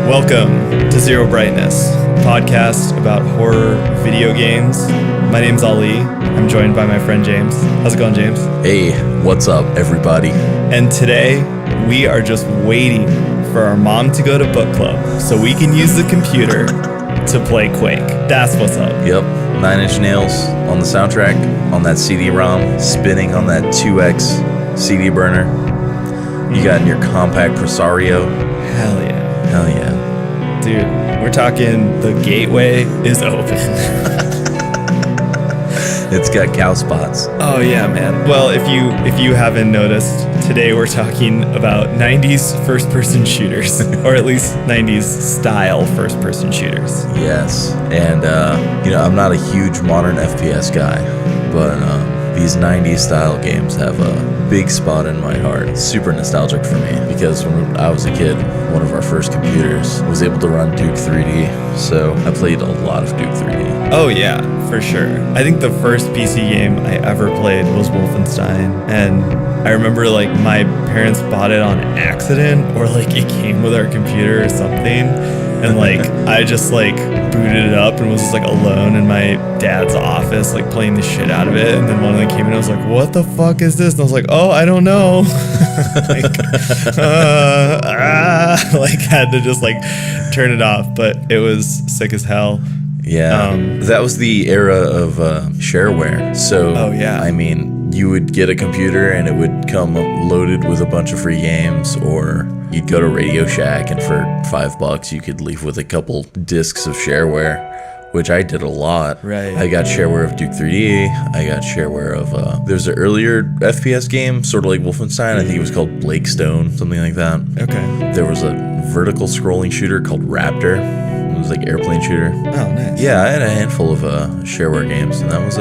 Welcome to Zero Brightness, a podcast about horror video games. My name's Ali. I'm joined by my friend James. How's it going, James? Hey, what's up, everybody? And today, we are just waiting for our mom to go to book club so we can use the computer to play Quake. That's what's up. Yep, 9 Inch Nails on the soundtrack, on that CD-ROM, spinning on that 2X CD burner. You got in your compact Presario. Hell yeah. Hell yeah. Dude, we're talking the gateway is open. It's got cow spots. Oh yeah, man. Well, if you haven't noticed, today we're talking about 90s first-person shooters, or at least 90s style first-person shooters. Yes, and I'm not a huge modern FPS guy, but these 90s style games have a big spot in my heart. It's super nostalgic for me because when I was a kid, one of our first computers was able to run Duke 3D, so I played a lot of Duke 3D. Oh yeah, for sure. I think the first PC game I ever played was Wolfenstein, and I remember like my parents bought it on accident, or like it came with our computer or something, and like I just like booted it up and was just like alone in my dad's office like playing the shit out of it, and then one of them came in and I was like, what the fuck is this? And I was like, oh, I don't know. Like had to just like turn it off, but it was sick as hell. Yeah, that was the era of shareware. So, oh, yeah. I mean, you would get a computer and it would come loaded with a bunch of free games, or you'd go to Radio Shack and for $5 you could leave with a couple discs of shareware, which I did a lot. Right. I got shareware of Duke 3D. I got shareware of, there's an earlier FPS game, sort of like Wolfenstein. I think it was called Blakestone, something like that. Okay. There was a vertical scrolling shooter called Raptor. It was like airplane shooter. Oh, nice. Yeah, I had a handful of shareware games, and that was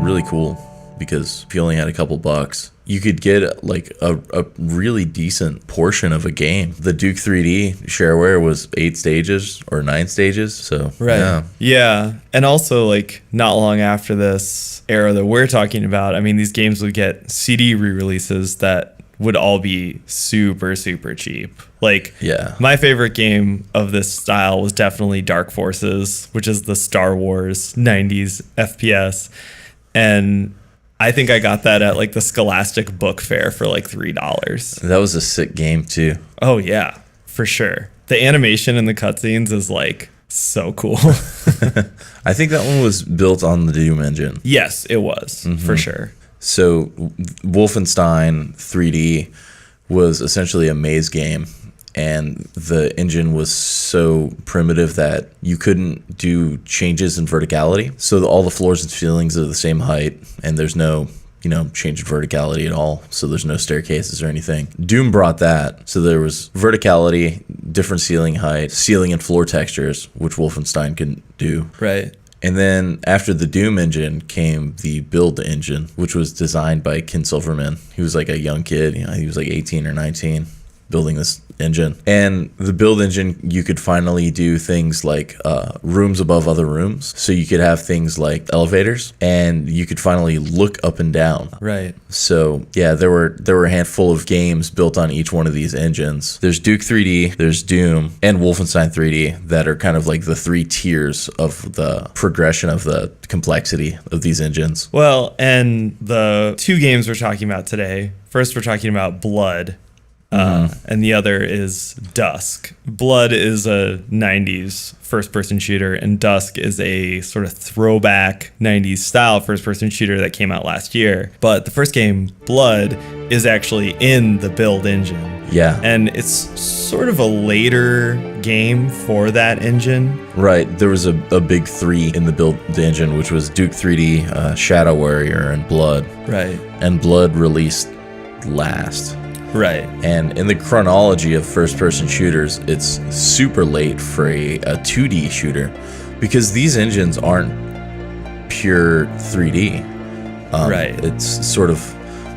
really cool because if you only had a couple bucks, you could get like a really decent portion of a game. The Duke 3D shareware was 8 stages or 9 stages, so right. Yeah, and also like not long after this era that we're talking about, I mean, these games would get CD re-releases that would all be super, super cheap. Like, yeah. My favorite game of this style was definitely Dark Forces, which is the Star Wars 90s FPS. And I think I got that at like the Scholastic Book Fair for like $3. That was a sick game too. Oh, yeah, for sure. The animation in the cutscenes is like so cool. I think that one was built on the Doom engine. Yes, it was, for sure. So Wolfenstein 3D was essentially a maze game, and the engine was so primitive that you couldn't do changes in verticality. So all the floors and ceilings are the same height, and there's no, change in verticality at all. So there's no staircases or anything. Doom brought that. So there was verticality, different ceiling height, ceiling and floor textures, which Wolfenstein couldn't do. Right. And then after the Doom engine came the Build engine, which was designed by Ken Silverman. He was like a young kid, he was like 18 or 19 building this engine. And the Build engine, you could finally do things like rooms above other rooms. So you could have things like elevators, and you could finally look up and down. Right. So yeah, there were a handful of games built on each one of these engines. There's Duke 3D, there's Doom, and Wolfenstein 3D that are kind of like the 3 tiers of the progression of the complexity of these engines. Well, and the 2 games we're talking about today, first we're talking about Blood, and the other is Dusk. Blood is a 90s first-person shooter, and Dusk is a sort of throwback 90s style first-person shooter that came out last year. But the first game, Blood, is actually in the Build engine. Yeah. And it's sort of a later game for that engine. Right. There was a big 3 in the Build engine, which was Duke 3D, Shadow Warrior, and Blood. Right. And Blood released last. Right. And in the chronology of first-person shooters, it's super late for a 2D shooter because these engines aren't pure 3D. Right. It's sort of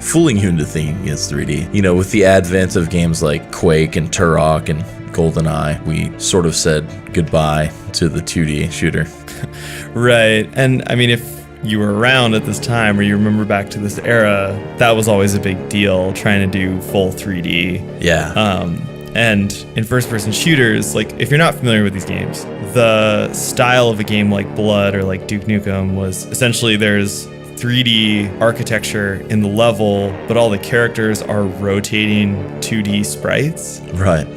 fooling you into thinking it's 3D. With the advent of games like Quake and Turok and GoldenEye, we sort of said goodbye to the 2D shooter. Right. And I mean, if you were around at this time, or you remember back to this era, that was always a big deal, trying to do full 3D. Yeah. And in first-person shooters, like if you're not familiar with these games, the style of a game like Blood or like Duke Nukem was essentially there's 3D architecture in the level, but all the characters are rotating 2D sprites. Right.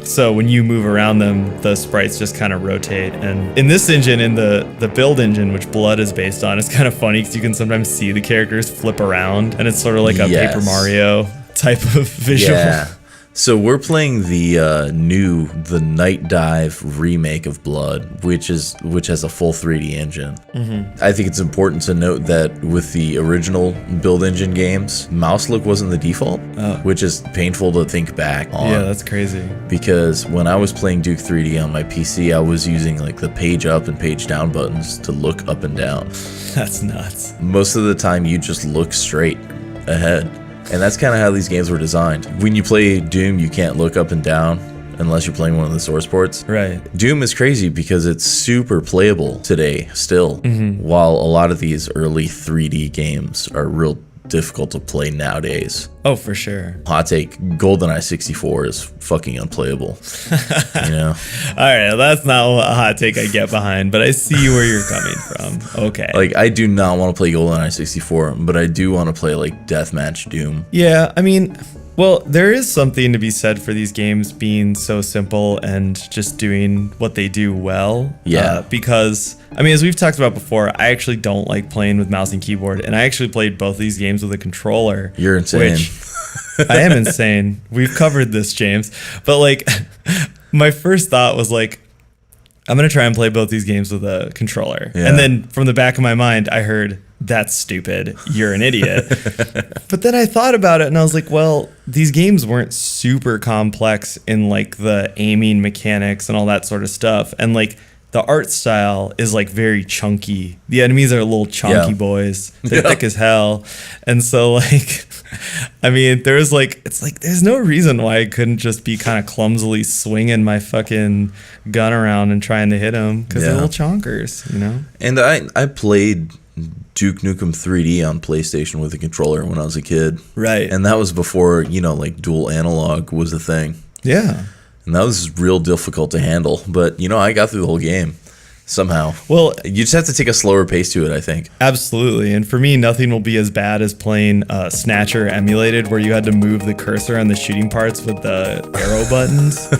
So when you move around them, the sprites just kind of rotate. And in this engine, in the build engine, which Blood is based on, it's kind of funny because you can sometimes see the characters flip around, and it's sort of like a Paper Mario type of visual. Yeah. So we're playing the Night Dive remake of Blood, which has a full 3D engine. Mm-hmm. I think it's important to note that with the original build engine games, mouse look wasn't the default, which is painful to think back on. Yeah, that's crazy. Because when I was playing Duke 3D on my PC, I was using like the page up and page down buttons to look up and down. That's nuts. Most of the time, you just look straight ahead. And that's kind of how these games were designed. When you play Doom, you can't look up and down unless you're playing one of the source ports. Right. Doom is crazy because it's super playable today still, while a lot of these early 3D games are real difficult to play nowadays. Oh, for sure. Hot take, GoldenEye 64 is fucking unplayable. You know? All right, that's not a hot take I get behind, but I see where you're coming from. Okay. Like, I do not want to play GoldenEye 64, but I do want to play, like, Deathmatch Doom. Yeah, I mean, well, there is something to be said for these games being so simple and just doing what they do well. Yeah. Because, I mean, as we've talked about before, I actually don't like playing with mouse and keyboard, and I actually played both these games with a controller. You're insane. Which, I am insane. We've covered this, James. But, like, my first thought was, like, I'm going to try and play both these games with a controller. Yeah. And then from the back of my mind, I heard, that's stupid. You're an idiot. But then I thought about it and I was like, well, these games weren't super complex in like the aiming mechanics and all that sort of stuff. And like the art style is like very chunky. The enemies are little chunky boys. They're thick as hell. And so like, I mean, there's like, it's like, there's no reason why I couldn't just be kind of clumsily swinging my fucking gun around and trying to hit them because they're little chonkers, you know? And I played Duke Nukem 3D on PlayStation with a controller when I was a kid. Right. And that was before, you know, like dual analog was a thing. Yeah. And that was real difficult to handle. But, you know, I got through the whole game somehow. Well, you just have to take a slower pace to it, I think. Absolutely. And for me, nothing will be as bad as playing Snatcher emulated where you had to move the cursor on the shooting parts with the arrow buttons.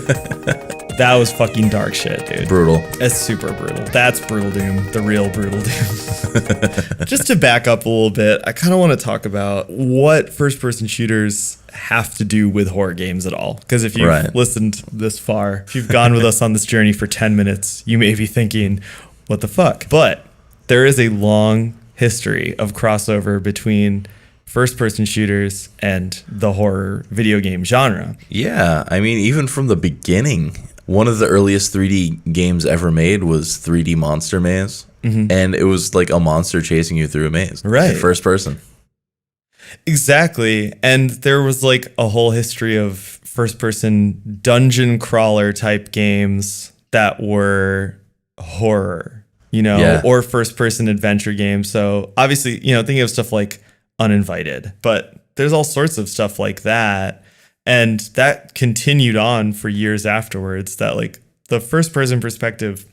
That was fucking dark shit, dude. Brutal. It's super brutal. That's Brutal Doom, the real Brutal Doom. Just to back up a little bit, I kind of want to talk about what first-person shooters have to do with horror games at all. Because if you've listened this far, if you've gone with us on this journey for 10 minutes, you may be thinking, what the fuck? But there is a long history of crossover between first-person shooters and the horror video game genre. Yeah, I mean, even from the beginning, one of the earliest 3D games ever made was 3D Monster Maze. Mm-hmm. And it was like a monster chasing you through a maze. Right. First person. Exactly. And there was like a whole history of first-person dungeon crawler type games that were horror, you know, or first-person adventure games. So obviously, you know, thinking of stuff like Uninvited, but there's all sorts of stuff like that. And that continued on for years afterwards, that like the first person perspective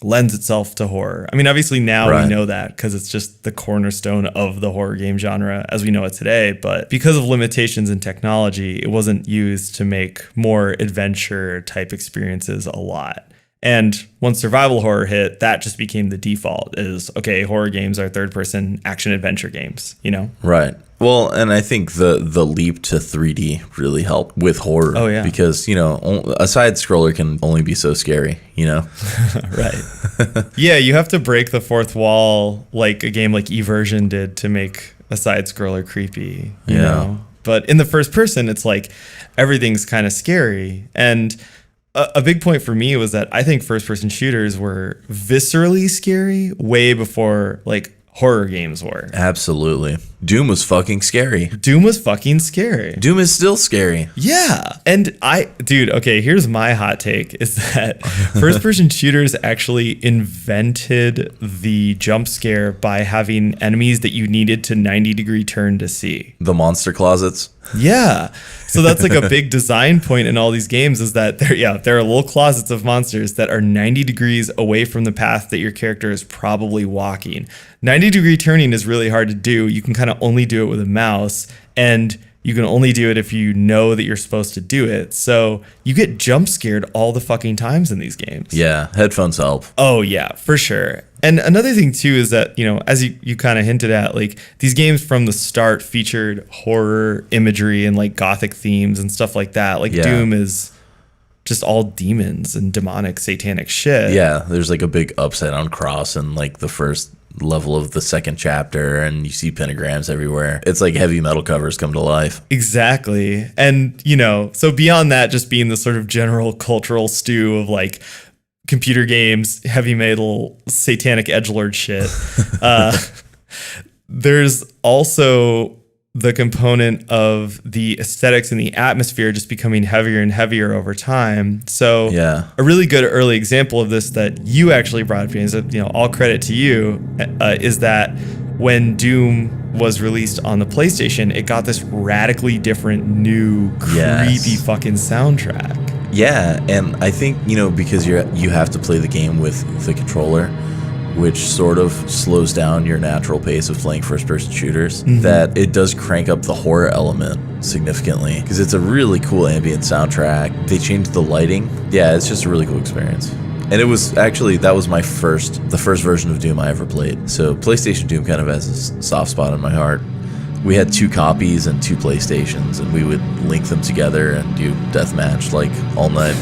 lends itself to horror. I mean, obviously now we know that because it's just the cornerstone of the horror game genre as we know it today. But because of limitations in technology, it wasn't used to make more adventure type experiences a lot. And once survival horror hit, that just became the default is, okay, horror games are third-person action-adventure games, you know? Right. Well, and I think the leap to 3D really helped with horror. Oh, yeah. Because, you know, a side-scroller can only be so scary, you know? Right. Yeah, you have to break the fourth wall like a game like Eversion did to make a side-scroller creepy, you know? But in the first person, it's like everything's kind of scary. And a big point for me was that I think first-person shooters were viscerally scary way before like horror games were. Absolutely. Doom was fucking scary. Doom was fucking scary. Doom is still scary. Yeah. And dude, okay, here's my hot take is that first-person shooters actually invented the jump scare by having enemies that you needed to 90-degree turn to see. The monster closets. Yeah. So that's like a big design point in all these games is that there are little closets of monsters that are 90 degrees away from the path that your character is probably walking. 90-degree turning is really hard to do. You can kind of only do it with a mouse, and you can only do it if you know that you're supposed to do it. So you get jump scared all the fucking times in these games. Yeah, headphones help. Oh, yeah, for sure. And another thing, too, is that, as you kind of hinted at, like, these games from the start featured horror imagery and, like, gothic themes and stuff like that. Like, Doom is just all demons and demonic, satanic shit. Yeah, there's, like, a big upside-down cross in, like, the first level of the second chapter, and you see pentagrams everywhere. It's like heavy metal covers come to life. Exactly. And, so beyond that, just being the sort of general cultural stew of, like, computer games, heavy metal, satanic edgelord shit. There's also the component of the aesthetics and the atmosphere just becoming heavier and heavier over time. So a really good early example of this that you actually brought up, James, all credit to you, is that when Doom was released on the PlayStation, it got this radically different, new, creepy fucking soundtrack. Yeah, and I think, because you have to play the game with the controller, which sort of slows down your natural pace of playing first-person shooters, that it does crank up the horror element significantly, because it's a really cool ambient soundtrack. They changed the lighting. Yeah, it's just a really cool experience. And it was actually, that was the first version of Doom I ever played. So PlayStation Doom kind of has a soft spot in my heart. We had 2 copies and 2 PlayStations, and we would link them together and do deathmatch like all night.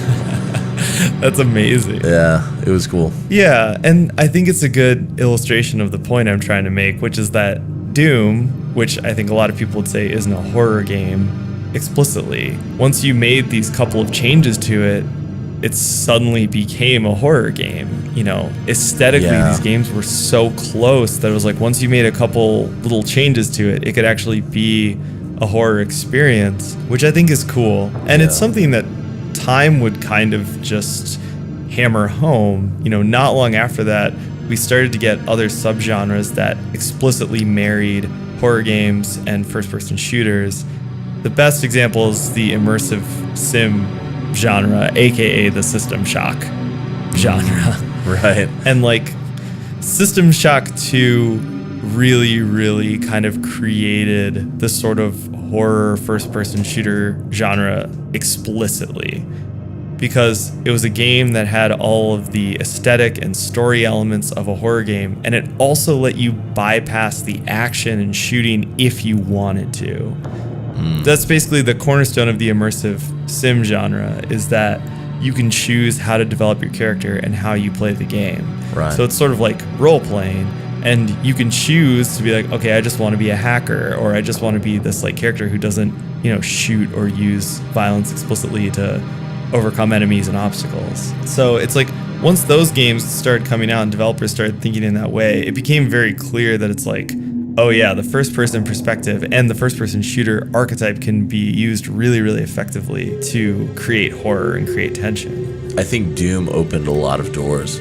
That's amazing. Yeah, it was cool. Yeah, and I think it's a good illustration of the point I'm trying to make, which is that Doom, which I think a lot of people would say isn't a horror game explicitly, once you made these couple of changes to it, it suddenly became a horror game. Aesthetically, these games were so close that it was like once you made a couple little changes to it, it could actually be a horror experience, which I think is cool. And it's something that time would kind of just hammer home. Not long after that, we started to get other subgenres that explicitly married horror games and first-person shooters. The best example is the immersive sim genre, aka the System Shock genre. Right. And like System Shock 2 really, really kind of created the sort of horror first-person shooter genre explicitly, because it was a game that had all of the aesthetic and story elements of a horror game, and it also let you bypass the action and shooting if you wanted to. That's basically the cornerstone of the immersive sim genre, is that you can choose how to develop your character and how you play the game. Right. So it's sort of like role-playing, and you can choose to be like, okay, I just want to be a hacker, or I just want to be this like character who doesn't, shoot or use violence explicitly to overcome enemies and obstacles. So it's like once those games started coming out and developers started thinking in that way, it became very clear that it's like, oh yeah, the first-person perspective and the first-person shooter archetype can be used really, really effectively to create horror and create tension. I think Doom opened a lot of doors,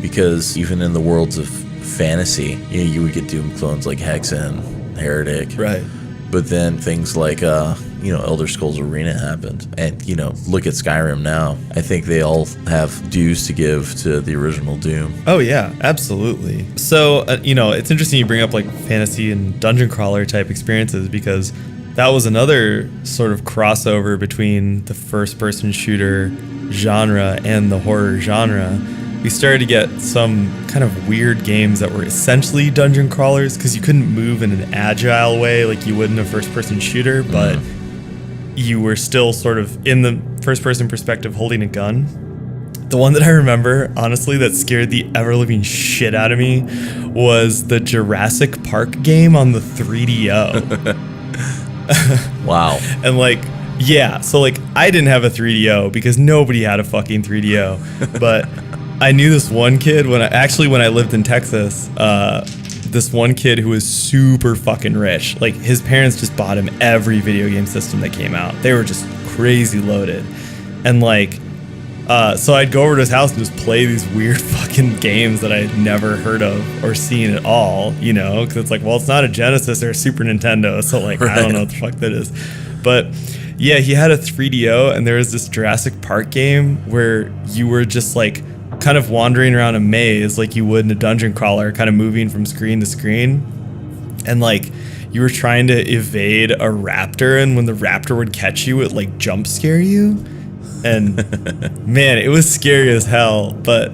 because even in the worlds of fantasy, you would get Doom clones like Hexen, Heretic. Right. But then things like, Elder Scrolls Arena happened. And, look at Skyrim now. I think they all have dues to give to the original Doom. Oh, yeah, absolutely. So, it's interesting you bring up like fantasy and dungeon crawler type experiences, because that was another sort of crossover between the first-person shooter genre and the horror genre. We started to get some kind of weird games that were essentially dungeon crawlers, because you couldn't move in an agile way like you would in a first-person shooter, but you were still sort of in the first-person perspective holding a gun. The one that I remember, honestly, that scared the ever-living shit out of me was the Jurassic Park game on the 3DO. Wow. And so I didn't have a 3DO because nobody had a fucking 3DO, but I knew this one kid when I lived in Texas, this one kid who was super fucking rich. Like, his parents just bought him every video game system that came out. They were just crazy loaded. And so I'd go over to his house and just play these weird fucking games that I'd never heard of or seen at all, because it's like, well, it's not a Genesis or a Super Nintendo, so I don't know what the fuck that is. But yeah, he had a 3DO, and there was this Jurassic Park game where you were just like kind of wandering around a maze like you would in a dungeon crawler, kind of moving from screen to screen. And like you were trying to evade a raptor, and when the raptor would catch you, it like jump scare you. And man, it was scary as hell. But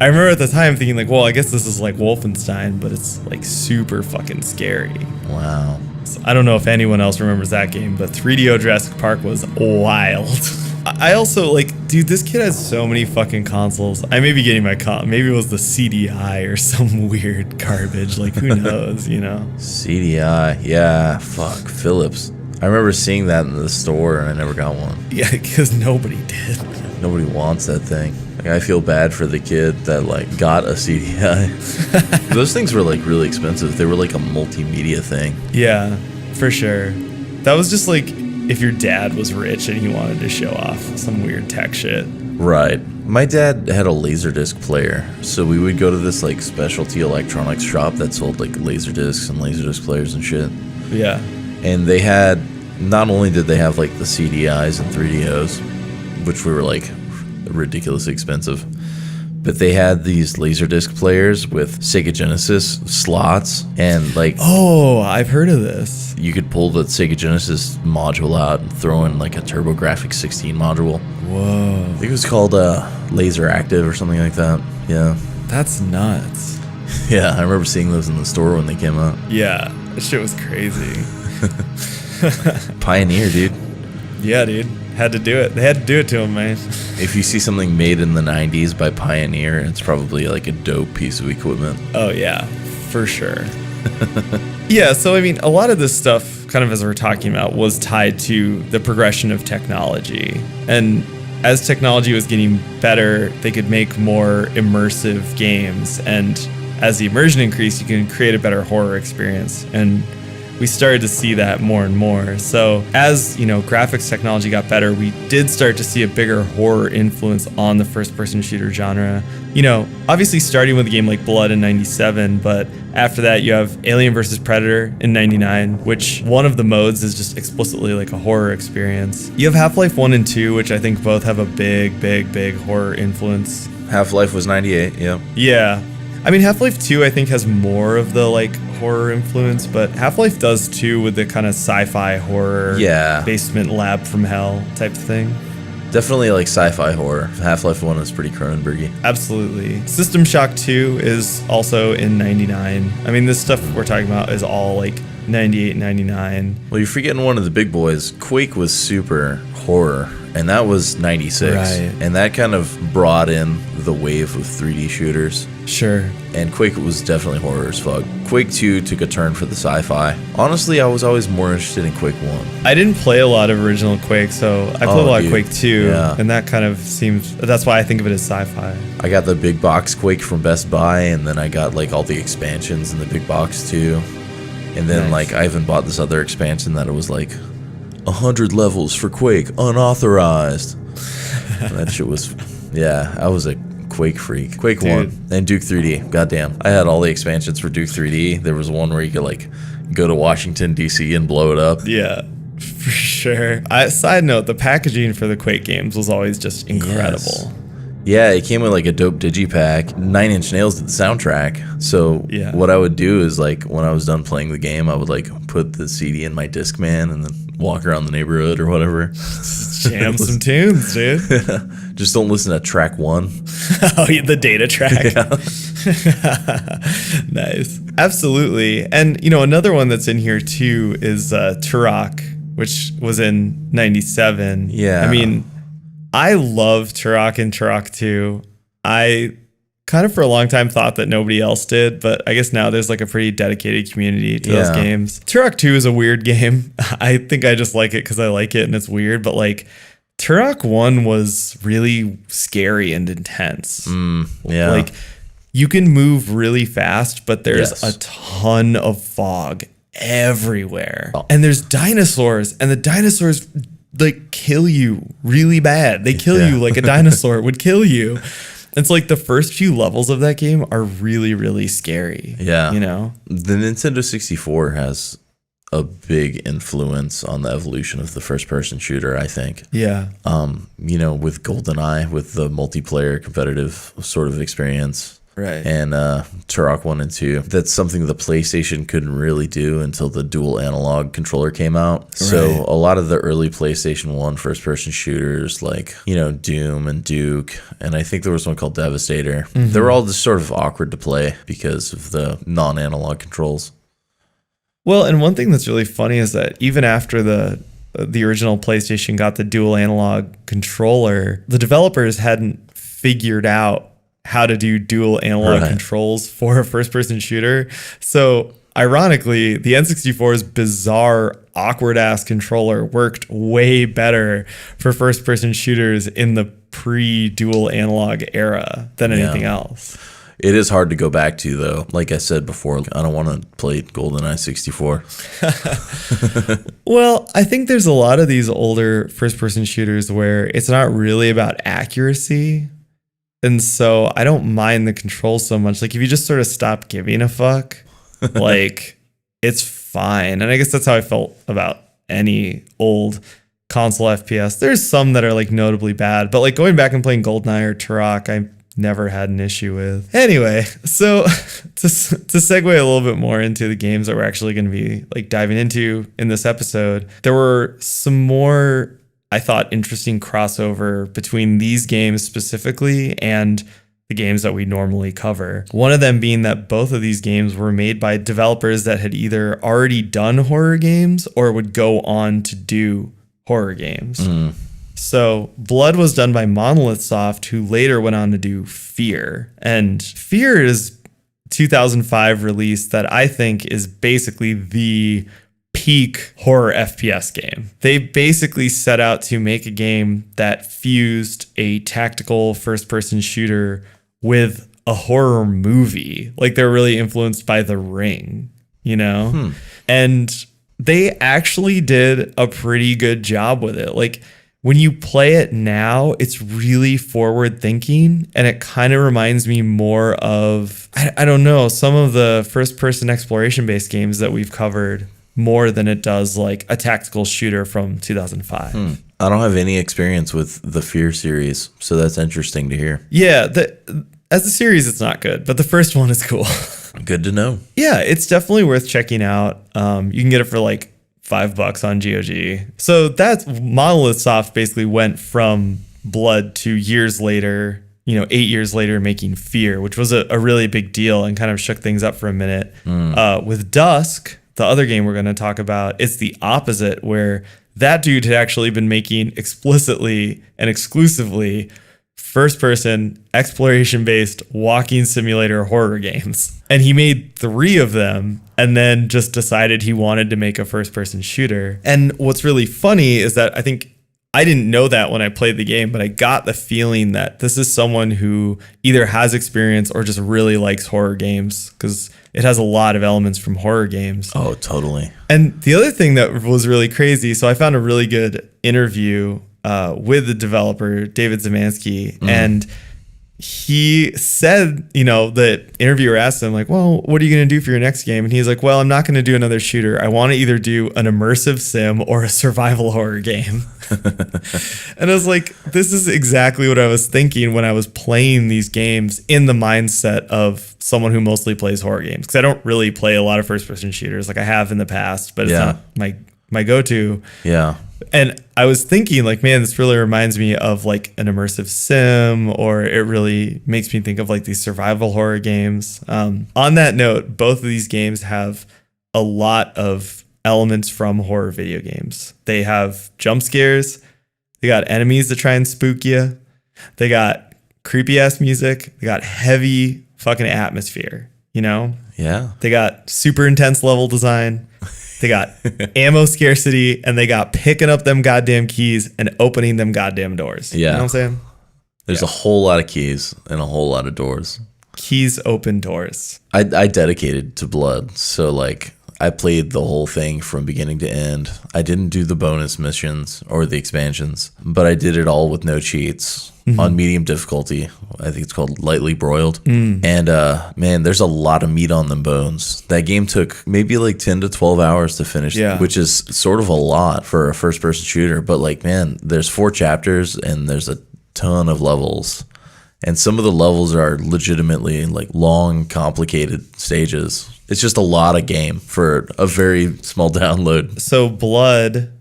I remember at the time thinking like, well, I guess this is like Wolfenstein, but it's like super fucking scary. Wow. So I don't know if anyone else remembers that game, but 3DO Jurassic Park was wild. I also like, dude, this kid has so many fucking consoles. I may be getting my maybe it was the CDI or some weird garbage. Like, who knows, you know? CDI, yeah, fuck, Philips. I remember seeing that in the store, and I never got one. Yeah, because nobody did. Nobody wants that thing. Like, I feel bad for the kid that like got a CDI. Those things were like really expensive. They were like a multimedia thing. Yeah, for sure. That was just like if your dad was rich and he wanted to show off some weird tech shit. Right. My dad had a Laserdisc player, so we would go to this like specialty electronics shop that sold like Laserdiscs and Laserdisc players and shit. Yeah. And they had, not only did they have like the CDIs and 3DOs, which were like ridiculously expensive, but they had these Laserdisc players with Sega Genesis slots, and like, oh, I've heard of this. you could pull the Sega Genesis module out and throw in like a TurboGrafx 16 module. Whoa. I think it was called Laser Active or something like that. Yeah. That's nuts. Yeah, I remember seeing those in the store when they came out. Yeah, that shit was crazy. Pioneer, dude. Yeah, dude. Had to do it. They had to do it to him, man. If you see something made in the 90s by Pioneer, it's probably like a dope piece of equipment. Oh, yeah, for sure. Yeah, so I mean, a lot of this stuff, kind of as we're talking about, was tied to the progression of technology. And as technology was getting better, they could make more immersive games. And as the immersion increased, you can create a better horror experience. And we started to see that more and more. So as, you know, graphics technology got better, we did start to see a bigger horror influence on the first-person shooter genre. You know, obviously starting with a game like Blood in 97, but after that you have Alien vs. Predator in 99, which one of the modes is just explicitly like a horror experience. You have Half-Life 1 and 2, which I think both have a big horror influence. Half-Life was 98, yeah. Yeah. I mean, Half-Life 2, I think, has more of the, like, horror influence, but Half-Life does, too, with the kind of sci-fi horror, basement lab from hell type thing. Definitely, like, sci-fi horror. Half-Life 1 is pretty Cronenbergy. Absolutely. System Shock 2 is also in 99. I mean, this stuff we're talking about is all, like, 98, 99. Well, you're forgetting one of the big boys. Quake was super horror, and that was 96. Right. And that kind of brought in the wave of 3D shooters. Sure. And Quake was definitely horror as fuck. Quake 2 took a turn for the sci-fi. Honestly, I was always more interested in Quake 1. I didn't play a lot of original Quake, so I played a lot of Quake 2, yeah. And that kind of seems, that's why I think of it as sci-fi. I got the big box Quake from Best Buy, and then I got like all the expansions in the big box too. And then like I even bought this other expansion that it was like 100 levels for Quake unauthorized. That shit was, yeah, I was a Quake freak. Quake Dude. 1 and Duke 3D. Goddamn. I had all the expansions for Duke 3D. There was one where you could like go to Washington DC and blow it up. Yeah, for sure. Side note, the packaging for the Quake games was always just incredible. Yes. Yeah, it came with like a dope digipack. 9 Inch Nails did the soundtrack. So Yeah. what I would do is like when I was done playing the game, I would like put the CD in my Discman and then walk around the neighborhood or whatever. Jam some tunes, dude. Just don't listen to track 1. Oh, yeah, the data track. Nice. Absolutely. And, you know, another one that's in here too is Turok, which was in 97. Yeah. I mean, I love Turok and Turok 2. I kind of for a long time thought that nobody else did, but I guess now there's like a pretty dedicated community to those games. Turok 2 is a weird game. I think I just like it because I like it and it's weird, but like Turok 1 was really scary and intense. Yeah. Like you can move really fast, but there's Yes. a ton of fog everywhere. And there's dinosaurs, and the dinosaurs like kill you really bad. They kill you like a dinosaur would kill you. It's like the first few levels of that game are really, really scary. Yeah. You know? The Nintendo 64 has a big influence on the evolution of the first-person shooter, I think. Yeah. You know, with GoldenEye, with the multiplayer competitive sort of experience. Right. And Turok 1 and 2. That's something the PlayStation couldn't really do until the dual analog controller came out. So Right. a lot of the early PlayStation 1 first-person shooters like, you know, Doom and Duke, and I think there was one called Devastator. They were all just sort of awkward to play because of the non-analog controls. Well, and one thing that's really funny is that even after the original PlayStation got the dual analog controller, the developers hadn't figured out how to do dual analog controls for a first-person shooter. So ironically, the N64's bizarre, awkward-ass controller worked way better for first-person shooters in the pre-dual analog era than anything else. It is hard to go back to, though. Like I said before, I don't want to play GoldenEye 64. Well, I think there's a lot of these older first-person shooters where it's not really about accuracy. And so I don't mind the controls so much. Like if you just sort of stop giving a fuck, like it's fine. And I guess that's how I felt about any old console FPS. There's some that are like notably bad, but like going back and playing GoldenEye or Turok, I never had an issue with. Anyway, so to segue a little bit more into the games that we're actually going to be like diving into in this episode, there were some more, I thought, interesting crossover between these games specifically and the games that we normally cover. One of them being that both of these games were made by developers that had either already done horror games or would go on to do horror games. So Blood was done by Monolith Soft, who later went on to do Fear. And Fear is 2005 release that I think is basically the peak horror FPS game. They basically set out to make a game that fused a tactical first-person shooter with a horror movie. Like they're really influenced by The Ring, you know? And they actually did a pretty good job with it. Like when you play it now, it's really forward thinking, and it kind of reminds me more of, I don't know, some of the first-person exploration-based games that we've covered more than it does like a tactical shooter from 2005. I don't have any experience with the Fear series, so that's interesting to hear. Yeah, as a series, it's not good, but the first one is cool. Good to know. Yeah, it's definitely worth checking out. You can get it for like $5 on GOG. So that's Monolith Soft basically went from Blood to years later, 8 years later, making Fear, which was a really big deal and kind of shook things up for a minute. With Dusk, the other game we're going to talk about, it's the opposite, where that dude had actually been making explicitly and exclusively first-person, exploration-based, walking simulator horror games. And he made 3 of them and then just decided he wanted to make a first-person shooter. And what's really funny is that I think I didn't know that when I played the game, but I got the feeling that this is someone who either has experience or just really likes horror games, because it has a lot of elements from horror games. Oh, totally. And the other thing that was really crazy, so I found a really good interview with the developer, David Zemansky, and he said, the interviewer asked him, like, well, what are you going to do for your next game? And he's like, well, I'm not going to do another shooter. I want to either do an immersive sim or a survival horror game. And I was like, this is exactly what I was thinking when I was playing these games, in the mindset of someone who mostly plays horror games. Because I don't really play a lot of first-person shooters. Like I have in the past, but it's not my go-to. Yeah. And I was thinking, like, man, this really reminds me of like an immersive sim, or it really makes me think of like these survival horror games. On that note, both of these games have a lot of elements from horror video games. They have jump scares. They got enemies that try and spook you. They got creepy ass music. They got heavy fucking atmosphere, Yeah. They got super intense level design. They got ammo scarcity, and they got picking up them goddamn keys and opening them goddamn doors. Yeah. You know what I'm saying? There's a whole lot of keys and a whole lot of doors. Keys open doors. I dedicated to Blood, so like I played the whole thing from beginning to end. I didn't do the bonus missions or the expansions, but I did it all with no cheats on medium difficulty. I think it's called lightly broiled. And man, there's a lot of meat on them bones. That game took maybe like 10 to 12 hours to finish, which is sort of a lot for a first person shooter. But like, man, there's 4 chapters and there's a ton of levels. And some of the levels are legitimately like long, complicated stages. It's just a lot of game for a very small download. So Blood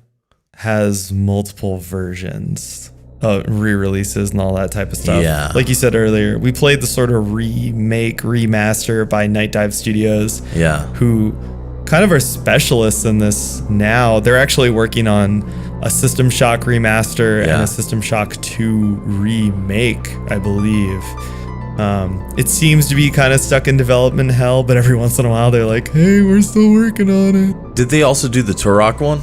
has multiple versions, re-releases and all that type of stuff. Yeah. Like you said earlier, we played the sort of remaster by Night Dive Studios. Yeah. Who kind of are specialists in this now. They're actually working on a System Shock remaster and a System Shock 2 remake, I believe. It seems to be kind of stuck in development hell, but every once in a while they're like, hey, we're still working on it. Did they also do the Turok one?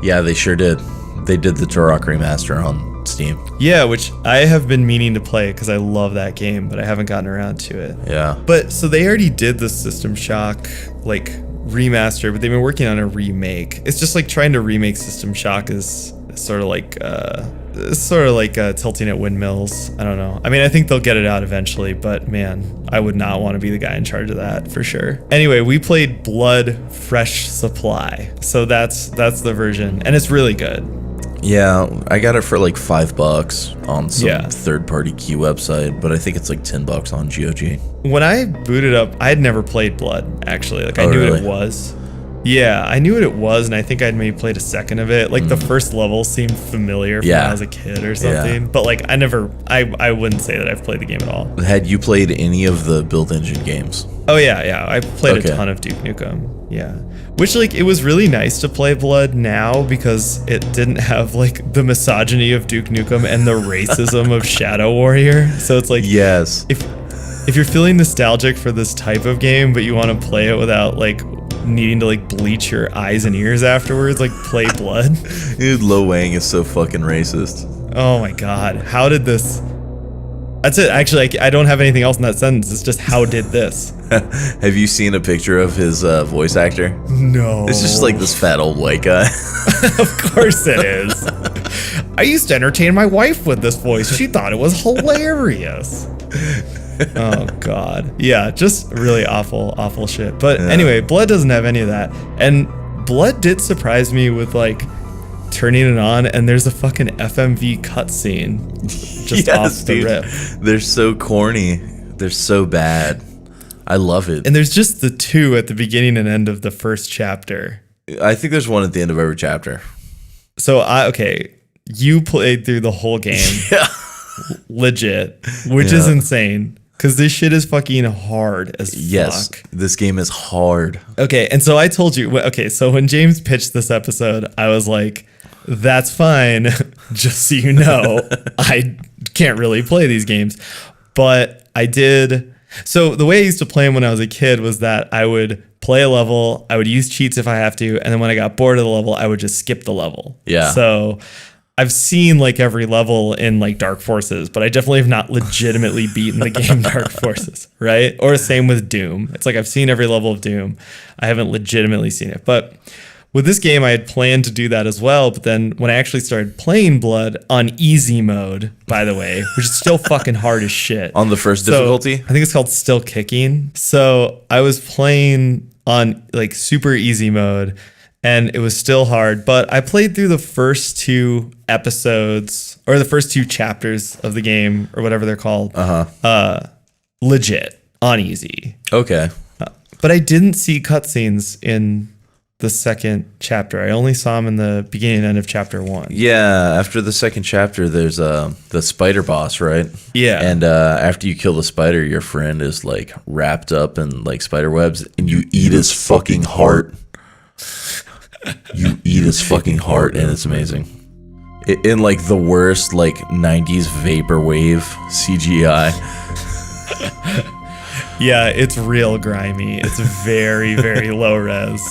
Yeah, they sure did. They did the Turok remaster on Steam. Yeah, which I have been meaning to play because I love that game, but I haven't gotten around to it. Yeah. But so they already did the System Shock like remaster, but they've been working on a remake. It's just like trying to remake System Shock is sort of like tilting at windmills. I don't know. I mean, I think they'll get it out eventually, but man, I would not want to be the guy in charge of that for sure. Anyway, we played Blood Fresh Supply. So that's the version, and it's really good. Yeah, I got it for like $5 on some third-party key website, but I think it's like $10 on GOG. When I booted up, I had never played Blood, actually. Like, I knew what it was. Yeah, I knew what it was, and I think I'd maybe played a second of it. Like, the first level seemed familiar from when I was a kid or something. But, like, I wouldn't say that I've played the game at all. Had you played any of the Build Engine games? Oh, yeah. I played a ton of Duke Nukem. Yeah. Which, like, it was really nice to play Blood now because it didn't have, like, the misogyny of Duke Nukem and the racism of Shadow Warrior. So it's like, yes, if you're feeling nostalgic for this type of game, but you want to play it without, like, needing to, like, bleach your eyes and ears afterwards, like, play Blood. Dude, Lo Wang is so fucking racist. Oh my god. How did this... That's it. Actually, I don't have anything else in that sentence. It's just, how did this? Have you seen a picture of his voice actor? No. It's just like this fat old white guy. Of course it is. I used to entertain my wife with this voice. She thought it was hilarious. Oh god. Yeah, just really awful shit. But anyway, Blood doesn't have any of that. And Blood did surprise me with, like, turning it on and there's a fucking FMV cutscene just off the rip. They're so corny. They're so bad. I love it. And there's just the 2 at the beginning and end of the first chapter. I think there's one at the end of every chapter. So you played through the whole game. Yeah. Legit, which is insane. Because this shit is fucking hard as fuck. Yes, this game is hard. Okay, and so I told you, so when James pitched this episode, I was like, that's fine, just so you know, I can't really play these games. But I did. So the way I used to play them when I was a kid was that I would play a level, I would use cheats if I have to, and then when I got bored of the level, I would just skip the level. Yeah. So I've seen, like, every level in, like, Dark Forces, but I definitely have not legitimately beaten the game Dark Forces, right? Or same with Doom. It's like I've seen every level of Doom. I haven't legitimately seen it. But with this game, I had planned to do that as well, but then when I actually started playing Blood on easy mode, by the way, which is still fucking hard as shit. On the first difficulty? I think it's called Still Kicking. So I was playing on, like, super easy mode, and it was still hard, but I played through the first 2 episodes or the first 2 chapters of the game or whatever they're called. Legit on easy. Okay. But I didn't see cutscenes in the second chapter. I only saw them in the beginning and end of chapter 1. Yeah, after the second chapter, there's the spider boss, right? Yeah. And after you kill the spider, your friend is, like, wrapped up in, like, spider webs, and you eat his fucking heart. You eat his fucking heart, and it's amazing. In, like, the worst, like, 90s vaporwave CGI. Yeah, it's real grimy. It's very, very low res.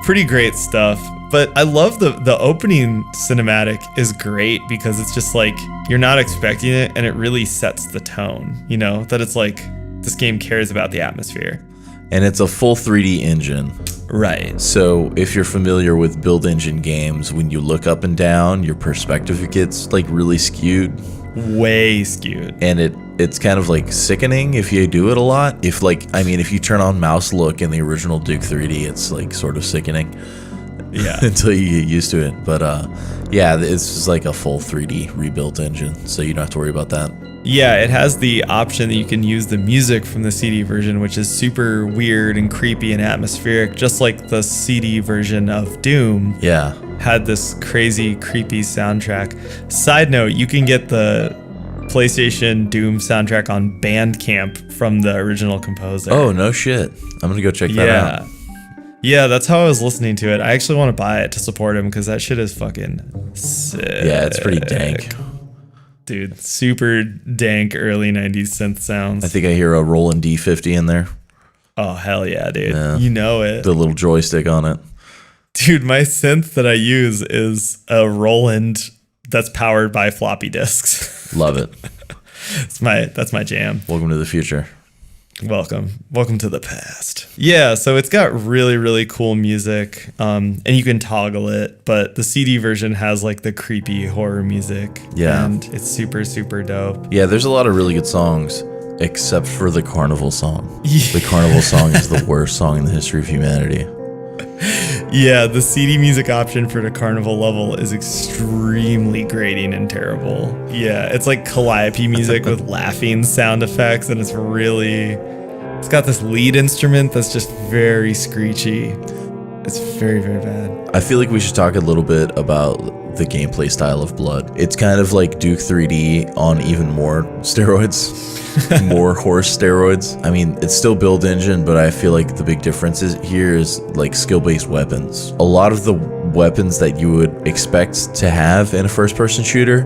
Pretty great stuff. But I love the opening cinematic is great because it's just like you're not expecting it, and it really sets the tone, you know, that it's like this game cares about the atmosphere. And it's a full 3D engine. Right. So if you're familiar with build engine games, when you look up and down, your perspective gets like really skewed. Way skewed. And it's kind of like sickening if you do it a lot. If you turn on mouse look in the original Duke 3D, it's like sort of sickening. Yeah. Until you get used to it. But yeah, it's just like a full 3D rebuilt engine, so you don't have to worry about that. Yeah, it has the option that you can use the music from the CD version, which is super weird and creepy and atmospheric, just like the CD version of Doom. Yeah. Had this crazy, creepy soundtrack. Side note, you can get the PlayStation Doom soundtrack on Bandcamp from the original composer. Oh, no shit. I'm gonna go check that out. Yeah, that's how I was listening to it. I actually want to buy it to support him because that shit is fucking sick. Yeah, it's pretty dank. Dude, super dank early 90s synth sounds. I think I hear a Roland D50 in there. Oh, hell yeah, dude. Yeah. You know it. The little joystick on it. Dude, my synth that I use is a Roland that's powered by floppy disks. Love it. That's my jam. Welcome to the future. Welcome to the past. Yeah, so it's got really, really cool music, and you can toggle it, but the CD version has like the creepy horror music. Yeah. And it's super, super dope. Yeah, there's a lot of really good songs, except for the Carnival song. Yeah. The Carnival song is the worst song in the history of humanity. Yeah, the CD music option for the Carnival level is extremely grating and terrible. Yeah, it's like Calliope music with laughing sound effects, and it's got this lead instrument that's just very screechy. It's very, very bad. I feel like we should talk a little bit about the gameplay style of Blood. It's kind of like Duke 3D on even more steroids. More horse steroids. I mean, it's still build engine, but I feel like the big difference here is like skill-based weapons. A lot of the weapons that you would expect to have in a first-person shooter,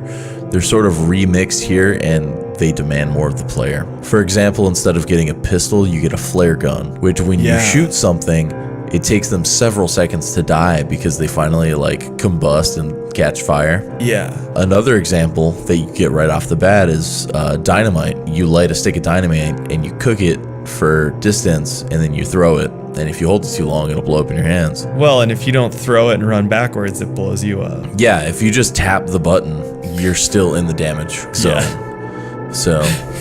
they're sort of remixed here and they demand more of the player. For example, instead of getting a pistol, you get a flare gun, which when you shoot something, it takes them several seconds to die because they finally like combust and catch fire. Yeah. Another example that you get right off the bat is dynamite. You light a stick of dynamite and you cook it for distance and then you throw it. And if you hold it too long, it'll blow up in your hands. Well, and if you don't throw it and run backwards, it blows you up. Yeah, if you just tap the button, you're still in the damage. So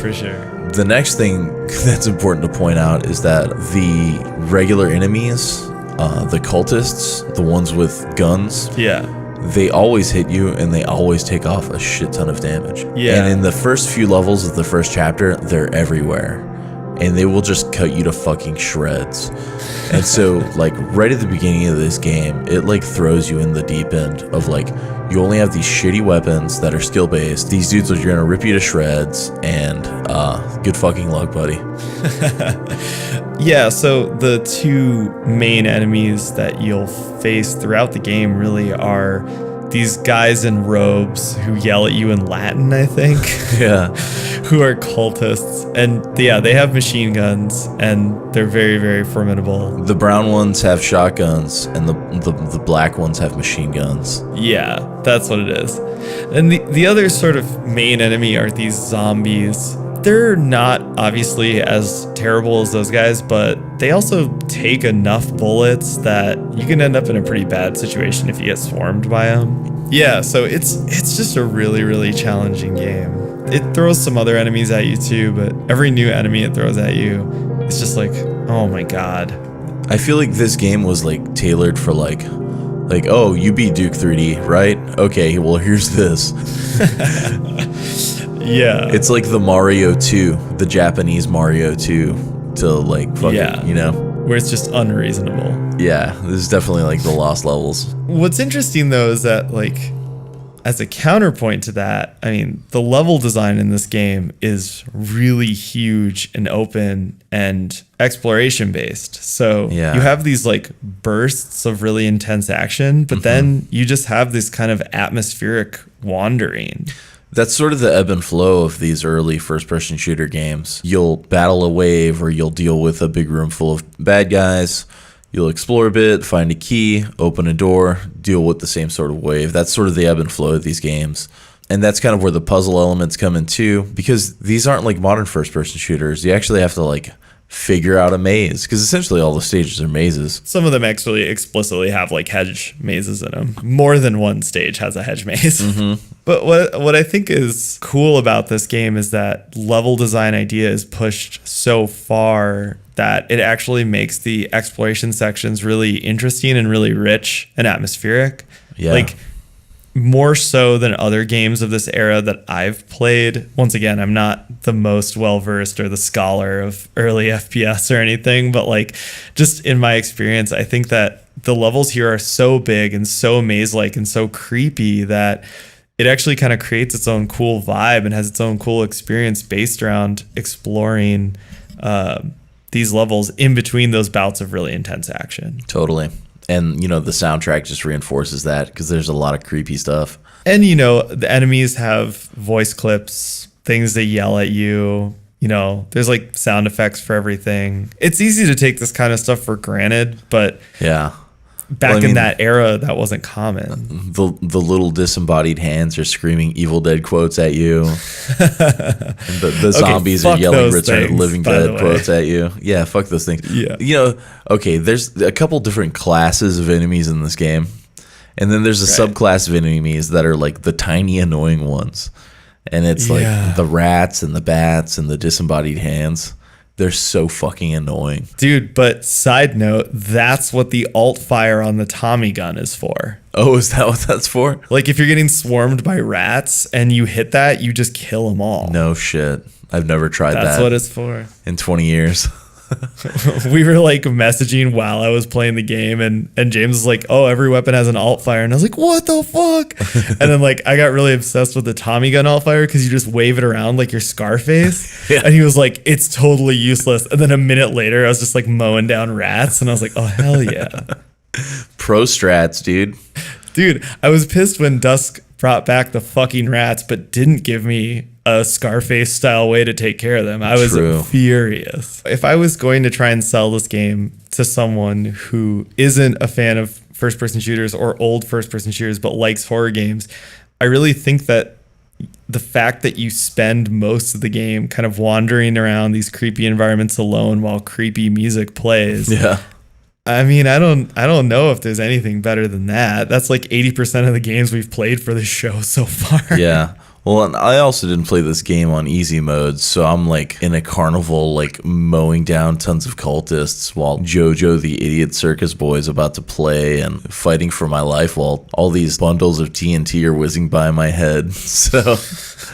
For sure. The next thing that's important to point out is that the regular enemies, the cultists, the ones with guns, they always hit you and they always take off a shit ton of damage. Yeah. And in the first few levels of the first chapter, they're everywhere. And they will just cut you to fucking shreds. And so, like, right at the beginning of this game, it, like, throws you in the deep end of, like, you only have these shitty weapons that are skill-based. These dudes are going to rip you to shreds, and good fucking luck, buddy. Yeah, so the two main enemies that you'll face throughout the game really are these guys in robes who yell at you in Latin, I think. Yeah. Who are cultists. And yeah, they have machine guns and they're very, very formidable. The brown ones have shotguns and the black ones have machine guns. Yeah, that's what it is. And the other sort of main enemy are these zombies. They're not obviously as terrible as those guys, but they also take enough bullets that you can end up in a pretty bad situation if you get swarmed by them. Yeah, so it's just a really, really challenging game. It throws some other enemies at you too, but every new enemy it throws at you, it's just like, oh my god. I feel like this game was like tailored for like, oh, you beat Duke 3D, right? Okay, well here's this. Yeah. It's like the Mario 2, the Japanese Mario 2 to like fucking, you know? Where it's just unreasonable. Yeah, this is definitely like the lost levels. What's interesting though is that like, as a counterpoint to that, I mean, the level design in this game is really huge and open and exploration based. So you have these like bursts of really intense action, but then you just have this kind of atmospheric wandering. That's sort of the ebb and flow of these early first-person shooter games. You'll battle a wave or you'll deal with a big room full of bad guys. You'll explore a bit, find a key, open a door, deal with the same sort of wave. That's sort of the ebb and flow of these games. And that's kind of where the puzzle elements come in too, because these aren't like modern first-person shooters. You actually have to like figure out a maze, because essentially all the stages are mazes. Some of them actually explicitly have like hedge mazes in them. More than one stage has a hedge maze. But what I think is cool about this game is that level design idea is pushed so far that it actually makes the exploration sections really interesting and really rich and atmospheric. Yeah. Like more so than other games of this era that I've played. Once again, I'm not the most well-versed or the scholar of early FPS or anything, but like just in my experience, I think that the levels here are so big and so maze-like and so creepy that it actually kind of creates its own cool vibe and has its own cool experience based around exploring these levels in between those bouts of really intense action. Totally. And, you know, the soundtrack just reinforces that because there's a lot of creepy stuff. And, you know, the enemies have voice clips, things they yell at you. You know, there's like sound effects for everything. It's easy to take this kind of stuff for granted, but yeah, back in that era, that wasn't common. The little disembodied hands are screaming Evil Dead quotes at you. The zombies are yelling Return of the Living Dead quotes at you. Yeah, fuck those things. Yeah. You know, okay, there's a couple different classes of enemies in this game. And then there's a subclass of enemies that are like the tiny annoying ones. And it's like the rats and the bats and the disembodied hands. They're so fucking annoying. Dude, but side note, that's what the alt fire on the Tommy gun is for. Oh, is that what that's for? Like if you're getting swarmed by rats and you hit that, you just kill them all. No shit. I've never tried that. That's what it's for. In 20 years. We were like messaging while I was playing the game and James was like, oh, every weapon has an alt fire. And I was like, what the fuck? And then like I got really obsessed with the Tommy gun alt fire because you just wave it around like your Scarface. Yeah. And he was like, it's totally useless. And then a minute later I was just like mowing down rats and I was like, oh hell yeah. Pro strats, dude. Dude, I was pissed when Dusk brought back the fucking rats but didn't give me a Scarface style way to take care of them. I was furious. If I was going to try and sell this game to someone who isn't a fan of first person shooters or old first person shooters but likes horror games, I really think that the fact that you spend most of the game kind of wandering around these creepy environments alone while creepy music plays. Yeah. I mean, I don't know if there's anything better than that. That's like 80% of the games we've played for this show so far. Yeah. Well, and I also didn't play this game on easy mode, so I'm like in a carnival, like mowing down tons of cultists while Jojo the Idiot Circus Boy is about to play and fighting for my life while all these bundles of TNT are whizzing by my head. So,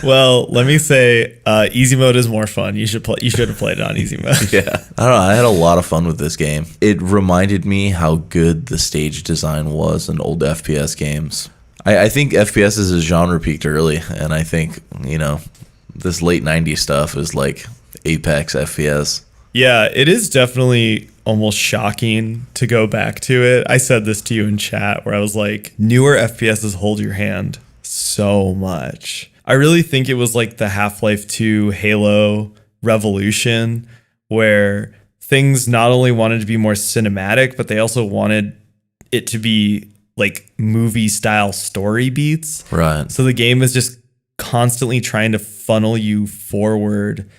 well, let me say, easy mode is more fun. You should have played it on easy mode. Yeah, I don't know. I had a lot of fun with this game. It reminded me how good the stage design was in old FPS games. I think FPS as a genre peaked early, and I think, you know, this late 90s stuff is like apex FPS. Yeah, it is definitely almost shocking to go back to it. I said this to you in chat where I was like, newer FPSs hold your hand so much. I really think it was like the Half-Life 2 Halo revolution where things not only wanted to be more cinematic, but they also wanted it to be like movie style story beats. Right. So the game is just constantly trying to funnel you forward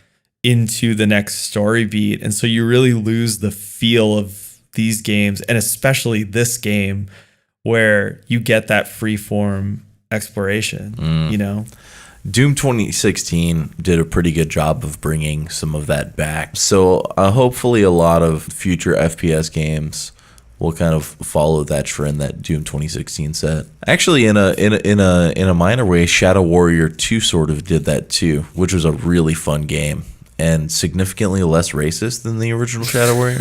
into the next story beat. And so you really lose the feel of these games, and especially this game where you get that freeform exploration, you know? Doom 2016 did a pretty good job of bringing some of that back. So hopefully a lot of future FPS games will kind of follow that trend that Doom 2016 set. Actually, in a minor way, Shadow Warrior 2 sort of did that too, which was a really fun game and significantly less racist than the original Shadow Warrior.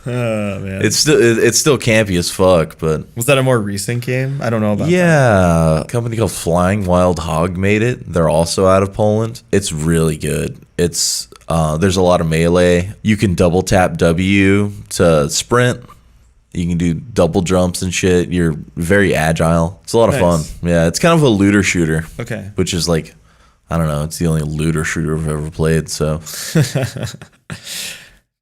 Oh man, it's still campy as fuck. But was that a more recent game? I don't know about. Yeah, a company called Flying Wild Hog made it. They're also out of Poland. It's really good. It's there's a lot of melee. You can double tap W to sprint. You can do double jumps and shit. You're very agile. It's a lot of fun. Yeah, it's kind of a looter shooter. Okay. Which is like, I don't know. It's the only looter shooter I've ever played. So.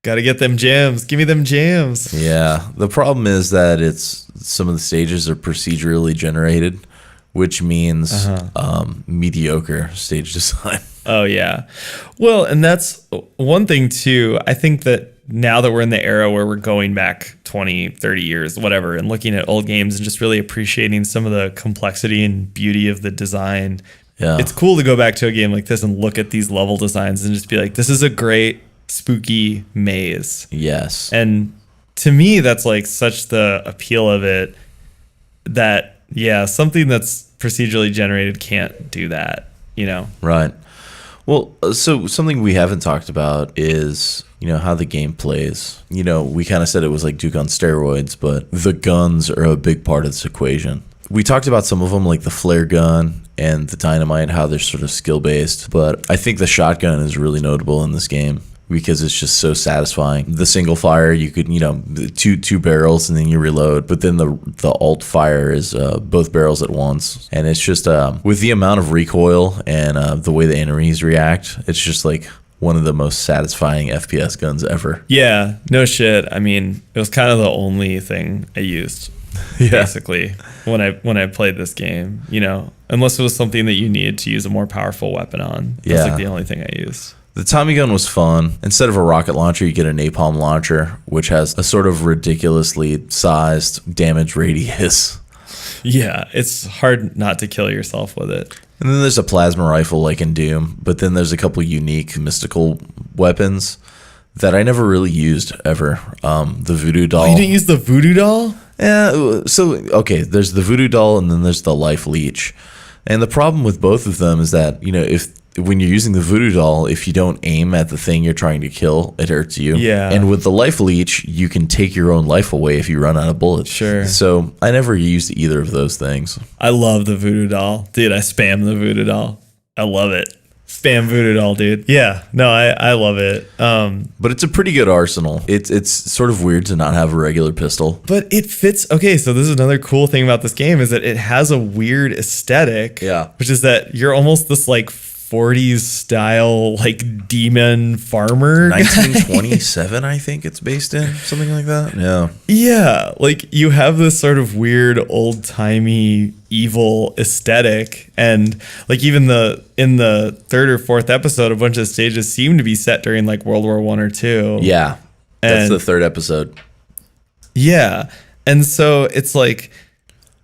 Gotta get them jams. Give me them jams. Yeah. The problem is that some of the stages are procedurally generated, which means mediocre stage design. Oh, yeah. Well, and that's one thing, too. I think that now that we're in the era where we're going back 20, 30 years, whatever, and looking at old games and just really appreciating some of the complexity and beauty of the design, it's cool to go back to a game like this and look at these level designs and just be like, this is a great, spooky maze. Yes. And to me, that's like such the appeal of it that, yeah, something that's procedurally generated can't do that, you know? Right. Well, so something we haven't talked about is, you know, how the game plays. You know, we kind of said it was like Duke on steroids, but the guns are a big part of this equation. We talked about some of them, like the flare gun and the dynamite, how they're sort of skill-based, but I think the shotgun is really notable in this game because it's just so satisfying. The single fire, you could, you know, two barrels and then you reload, but then the alt fire is both barrels at once. And it's just, with the amount of recoil and the way the enemies react, it's just like one of the most satisfying FPS guns ever. Yeah, no shit. I mean, it was kind of the only thing I used, basically, when I played this game, you know, unless it was something that you needed to use a more powerful weapon on. That's like the only thing I used. The Tommy gun was fun. Instead of a rocket launcher, you get a napalm launcher, which has a sort of ridiculously sized damage radius. Yeah, it's hard not to kill yourself with it. And then there's a plasma rifle like in Doom, but then there's a couple unique mystical weapons that I never really used ever. The voodoo doll. Oh, you didn't use the voodoo doll? Yeah, so, okay, there's the voodoo doll and then there's the life leech. And the problem with both of them is that, you know, when you're using the voodoo doll, if you don't aim at the thing you're trying to kill, it hurts you. Yeah. And with the life leech, you can take your own life away if you run out of bullets. Sure. So I never used either of those things. I love the voodoo doll. Dude, I spam the voodoo doll. I love it. Spam voodoo doll, dude. Yeah. No, I love it. But it's a pretty good arsenal. It's sort of weird to not have a regular pistol. But it fits. Okay, so this is another cool thing about this game is that it has a weird aesthetic. Yeah. Which is that you're almost this like 40s style like demon farmer. 1927, I think it's based in, something like that. Yeah. Yeah, like you have this sort of weird old-timey evil aesthetic, and like even in the third or fourth episode, a bunch of stages seem to be set during like World War I or II. Yeah. That's the third episode. Yeah. And so it's like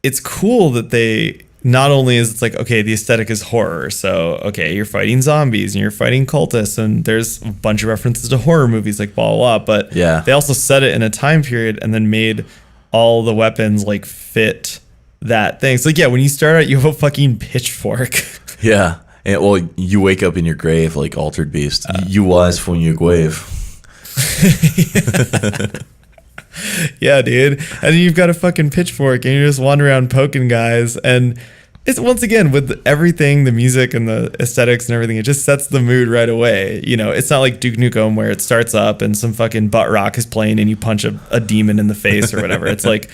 it's cool that they not only is it's like, okay, the aesthetic is horror. So, okay, you're fighting zombies and you're fighting cultists and there's a bunch of references to horror movies like blah, blah, blah. But they also set it in a time period and then made all the weapons like fit that thing. So, like, yeah, when you start out, you have a fucking pitchfork. Yeah. And, well, you wake up in your grave like Altered Beast. You wise from your grave. Yeah, dude. And then you've got a fucking pitchfork and you just wander around poking guys. And it's once again with everything, the music and the aesthetics and everything, it just sets the mood right away. You know, it's not like Duke Nukem where it starts up and some fucking butt rock is playing and you punch a demon in the face or whatever. It's like,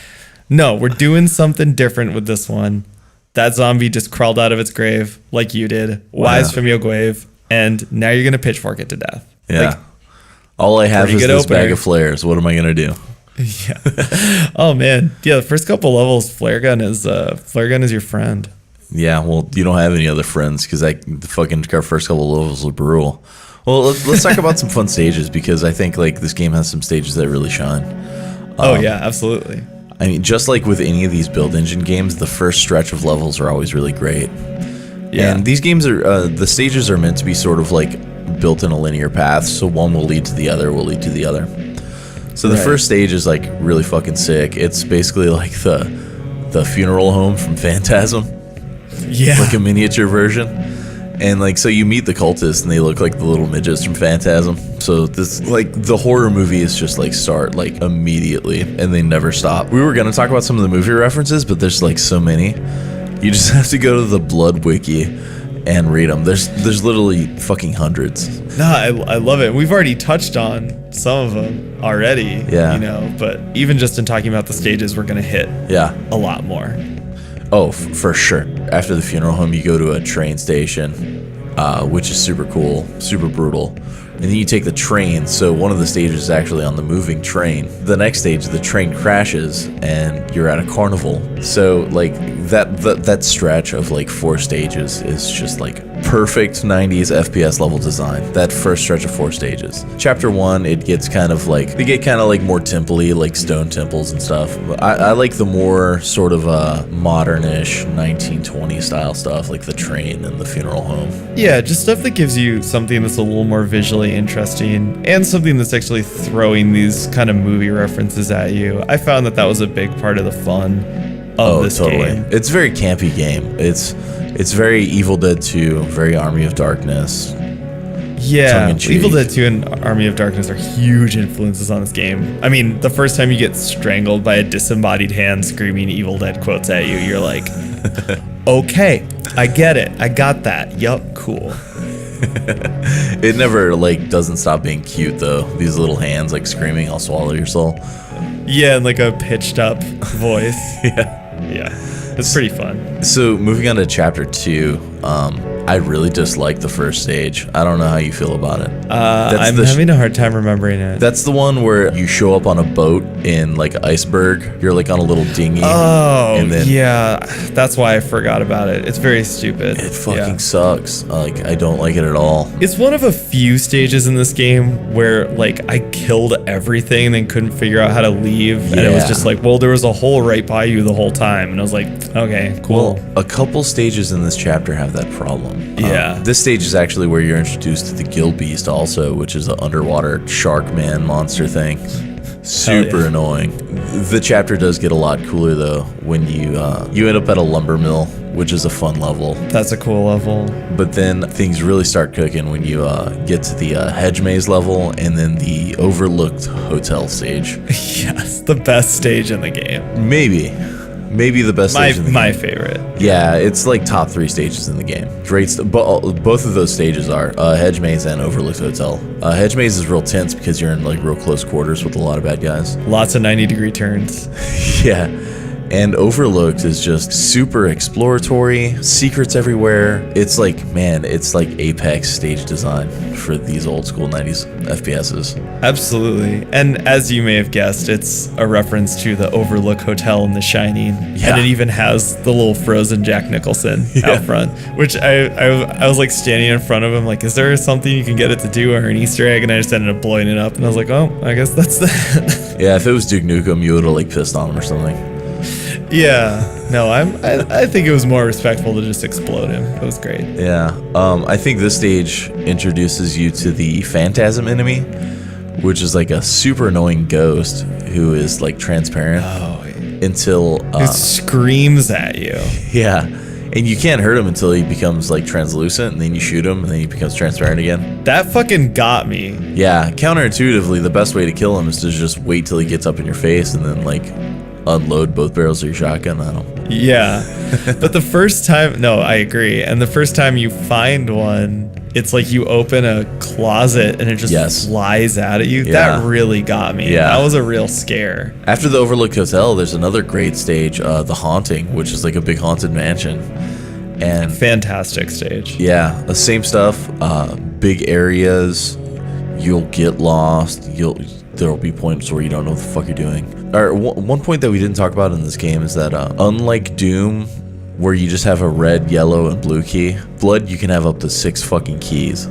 no, we're doing something different with this one. That zombie just crawled out of its grave like you did. Wise from your grave. And now you're going to pitchfork it to death. Yeah. Like, all I have is this bag of flares. What am I going to do? Yeah. Oh man. Yeah. The first couple levels, flare gun is your friend. Yeah. Well, you don't have any other friends because the fucking first couple levels are brutal. Well, let's talk about some fun stages because I think like this game has some stages that really shine. Oh yeah, absolutely. I mean, just like with any of these build engine games, the first stretch of levels are always really great. Yeah. And these games are the stages are meant to be sort of like built in a linear path, so one will lead to the other, will lead to the other. So the first stage is like really fucking sick. It's basically like the funeral home from Phantasm. Yeah. Like a miniature version. And like so you meet the cultists and they look like the little midgets from Phantasm. So this like the horror movie is just like start like immediately and they never stop. We were gonna talk about some of the movie references, but there's like so many. You just have to go to the Blood Wiki and read them. There's literally fucking hundreds. No, I love it. We've already touched on some of them already. Yeah. You know, but even just in talking about the stages, we're gonna hit a lot more. Oh, for sure. After the funeral home, you go to a train station, which is super cool, super brutal. And then you take the train, so one of the stages is actually on the moving train. The next stage, the train crashes and you're at a carnival. So like that stretch of like 4 stages is just like perfect 90s FPS level design. That first stretch of 4 stages. Chapter 1, they get kind of like more temple-y, like stone temples and stuff. I like the more sort of modernish 1920 style stuff, like the train and the funeral home. Yeah, just stuff that gives you something that's a little more visually interesting and something that's actually throwing these kind of movie references at you. I found that was a big part of the fun of this game. It's a very campy game. It's very Evil Dead 2, very Army of Darkness. Yeah, Evil Dead 2 and Army of Darkness are huge influences on this game. I mean, the first time you get strangled by a disembodied hand screaming Evil Dead quotes at you, you're like, okay, I get it. I got that. Yup, cool. It never like doesn't stop being cute though. These little hands like screaming, "I'll swallow your soul." Yeah, in like a pitched up voice. Yeah, it's pretty fun. So moving on to chapter 2, I really dislike the first stage. I don't know how you feel about it. I'm having a hard time remembering it. That's the one where you show up on a boat in like iceberg. You're like on a little dinghy. Oh, and then, yeah. That's why I forgot about it. It's very stupid. It fucking sucks. Like, I don't like it at all. It's one of a few stages in this game where like I killed everything and then couldn't figure out how to leave. Yeah. And it was just like, well, there was a hole right by you the whole time. And I was like, okay, cool. Well, a couple stages in this chapter have that problem. Yeah. This stage is actually where you're introduced to the Gill Beast also, which is an underwater shark man monster thing. Super annoying. The chapter does get a lot cooler though when you end up at a lumber mill, which is a fun level. That's a cool level. But then things really start cooking when you get to the hedge maze level and then the overlooked hotel stage. Yes, the best stage in the game. Maybe the best stage in the game. My favorite. Yeah, it's like top 3 stages in the game. Great, both of those stages are Hedge Maze and Overlooked Hotel. Hedge Maze is real tense because you're in like real close quarters with a lot of bad guys. Lots of 90-degree turns. Yeah. And Overlooked is just super exploratory, secrets everywhere. It's like, man, it's like apex stage design for these old school 90s FPSs. Absolutely. And as you may have guessed, it's a reference to the Overlook Hotel in The Shining. Yeah. And it even has the little frozen Jack Nicholson out front, which I was like standing in front of him, like, is there something you can get it to do or an Easter egg? And I just ended up blowing it up. And I was like, oh, I guess that's that. Yeah, if it was Duke Nukem, you would have like pissed on him or something. Yeah, no, I think it was more respectful to just explode him. It was great. Yeah, I think this stage introduces you to the Phantasm enemy, which is like a super annoying ghost who is like transparent until it screams at you. Yeah, and you can't hurt him until he becomes like translucent, and then you shoot him, and then he becomes transparent again. That fucking got me. Yeah, counterintuitively, the best way to kill him is to just wait till he gets up in your face, and then like unload both barrels of your shotgun. I don't. Yeah, but the first time, no, I agree. And the first time you find one, it's like you open a closet and it just flies out at you. Yeah. That really got me. Yeah, that was a real scare. After the Overlook Hotel, there's another great stage, The Haunting, which is like a big haunted mansion. And fantastic stage. Yeah, the same stuff. Big areas. You'll get lost. There'll be points where you don't know what the fuck you're doing. Or one point that we didn't talk about in this game is that unlike Doom, where you just have a red, yellow, and blue key, Blood, you can have up to 6 fucking keys.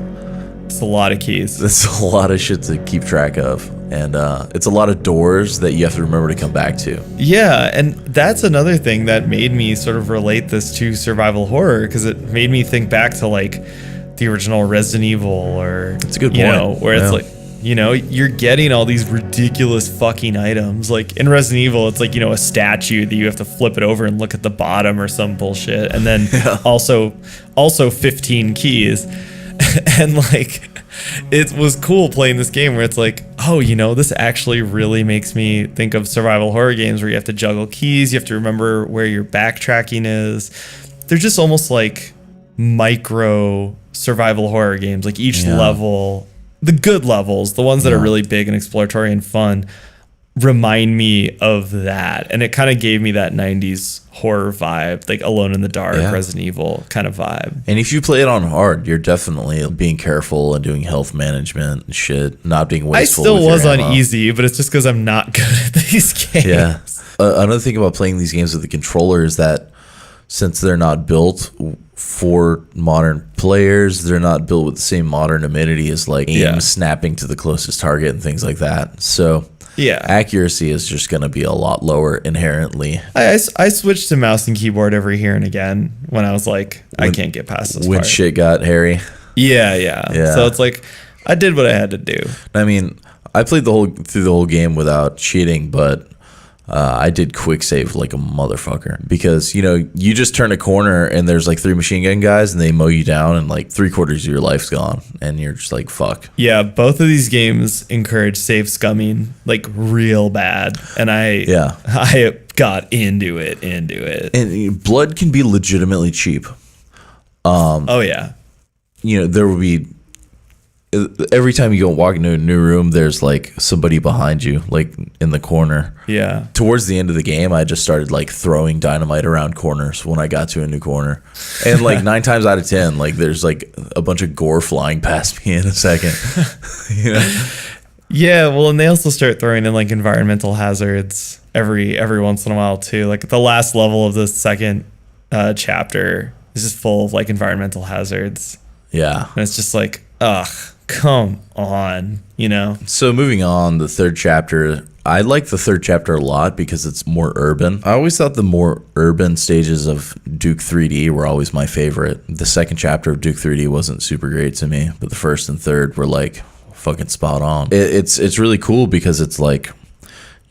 It's a lot of keys. That's a lot of shit to keep track of. And it's a lot of doors that you have to remember to come back to. Yeah, and that's another thing that made me sort of relate this to survival horror, because it made me think back to like the original Resident Evil, or it's a good point. You know, where it's like, you know, you're getting all these ridiculous fucking items. Like in Resident Evil, it's like, you know, a statue that you have to flip it over and look at the bottom or some bullshit. And then also 15 keys. And like, it was cool playing this game where it's like, oh, you know, this actually really makes me think of survival horror games where you have to juggle keys. You have to remember where your backtracking is. They're just almost like micro survival horror games. Like each level, the good levels, the ones that are really big and exploratory and fun, remind me of that, and it kind of gave me that 90s horror vibe, like Alone in the Dark, Resident Evil kind of vibe. And if you play it on hard, you're definitely being careful and doing health management and shit, not being wasteful. I still was on easy, but it's just because I'm not good at these games. Yeah. Another thing about playing these games with the controller is that since they're not built for modern players, they're not built with the same modern amenity as like aim snapping to the closest target and things like that. So accuracy is just going to be a lot lower inherently. I switched to mouse and keyboard every here and again when I was like, I can't get past this when part. Shit got hairy. Yeah. So it's like, I did what I had to do. I mean, I played through the whole game without cheating, but I did quick save like a motherfucker because, you know, you just turn a corner and there's like 3 machine gun guys and they mow you down and like 3/4 of your life's gone and you're just like, fuck. Yeah, both of these games encourage save scumming like real bad. And I got into it. And blood can be legitimately cheap. Oh, yeah. You know, there will be... Every time you go walk into a new room, there's like somebody behind you, like in the corner. Yeah. Towards the end of the game, I just started like throwing dynamite around corners when I got to a new corner. And like 9 times out of 10, like there's like a bunch of gore flying past me in a second. You know? Yeah, well, and they also start throwing in like environmental hazards every once in a while too. Like the last level of the second chapter is just full of like environmental hazards. Yeah. And it's just like, ugh. Come on, you know? So moving on, the third chapter, I like the third chapter a lot because it's more urban. I always thought the more urban stages of Duke 3D were always my favorite. The second chapter of Duke 3D wasn't super great to me, but the first and third were like fucking spot on. It's really cool because it's like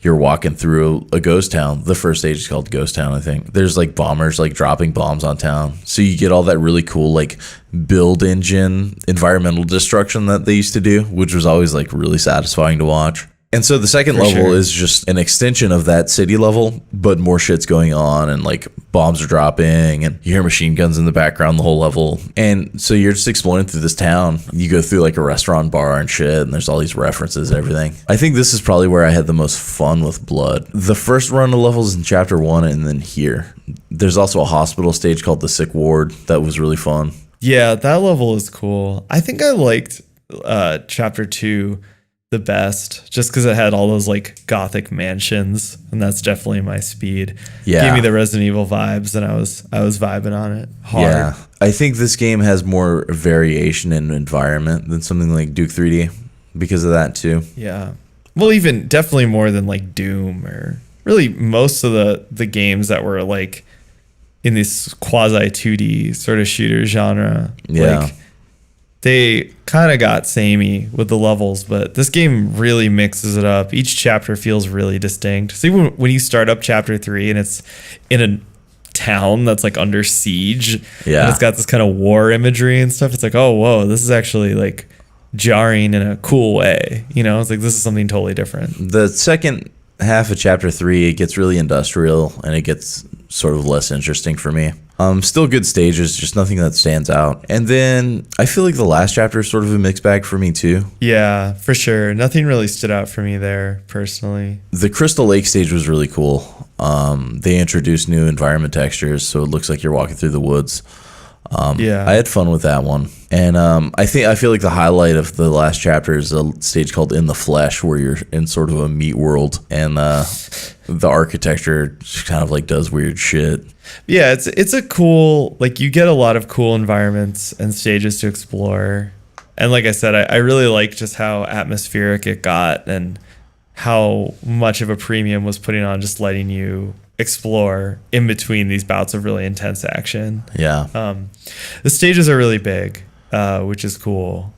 you're walking through a ghost town. The first stage is called Ghost Town, I think. There's like bombers like dropping bombs on town. So you get all that really cool like build engine environmental destruction that they used to do, which was always like really satisfying to watch. And so the second level is just an extension of that city level, but more shit's going on and like bombs are dropping and you hear machine guns in the background the whole level. And so you're just exploring through this town. You go through like a restaurant bar and shit, and there's all these references and everything. I think this is probably where I had the most fun with Blood. The first run of levels in chapter 1 and then here. There's also a hospital stage called the Sick Ward that was really fun. Yeah, that level is cool. I think I liked chapter 2 the best just because it had all those like gothic mansions, and that's definitely my speed. Gave me the Resident Evil vibes, and I was vibing on it hard. I think this game has more variation in environment than something like Duke 3D because of that too. Well, even definitely more than like Doom or really most of the games that were like in this quasi 2D sort of shooter genre. Like, they kind of got samey with the levels, but this game really mixes it up. Each chapter feels really distinct. So even when you start up chapter 3 and it's in a town that's like under siege, and it's got this kind of war imagery and stuff, it's like, oh, whoa, this is actually like jarring in a cool way. You know, it's like, this is something totally different. The second half of chapter 3, it gets really industrial and it gets sort of less interesting for me. Still good stages, just nothing that stands out. And then I feel like the last chapter is sort of a mixed bag for me too. Yeah, for sure. Nothing really stood out for me there personally. The Crystal Lake stage was really cool. They introduced new environment textures, so it looks like you're walking through the woods. I had fun with that one. And I feel like the highlight of the last chapter is a stage called In the Flesh, where you're in sort of a meat world, and the architecture just kind of like does weird shit. Yeah, it's a cool, like, you get a lot of cool environments and stages to explore. And like I said, I really like just how atmospheric it got and how much of a premium was putting on just letting you explore in between these bouts of really intense action. The stages are really big, which is cool.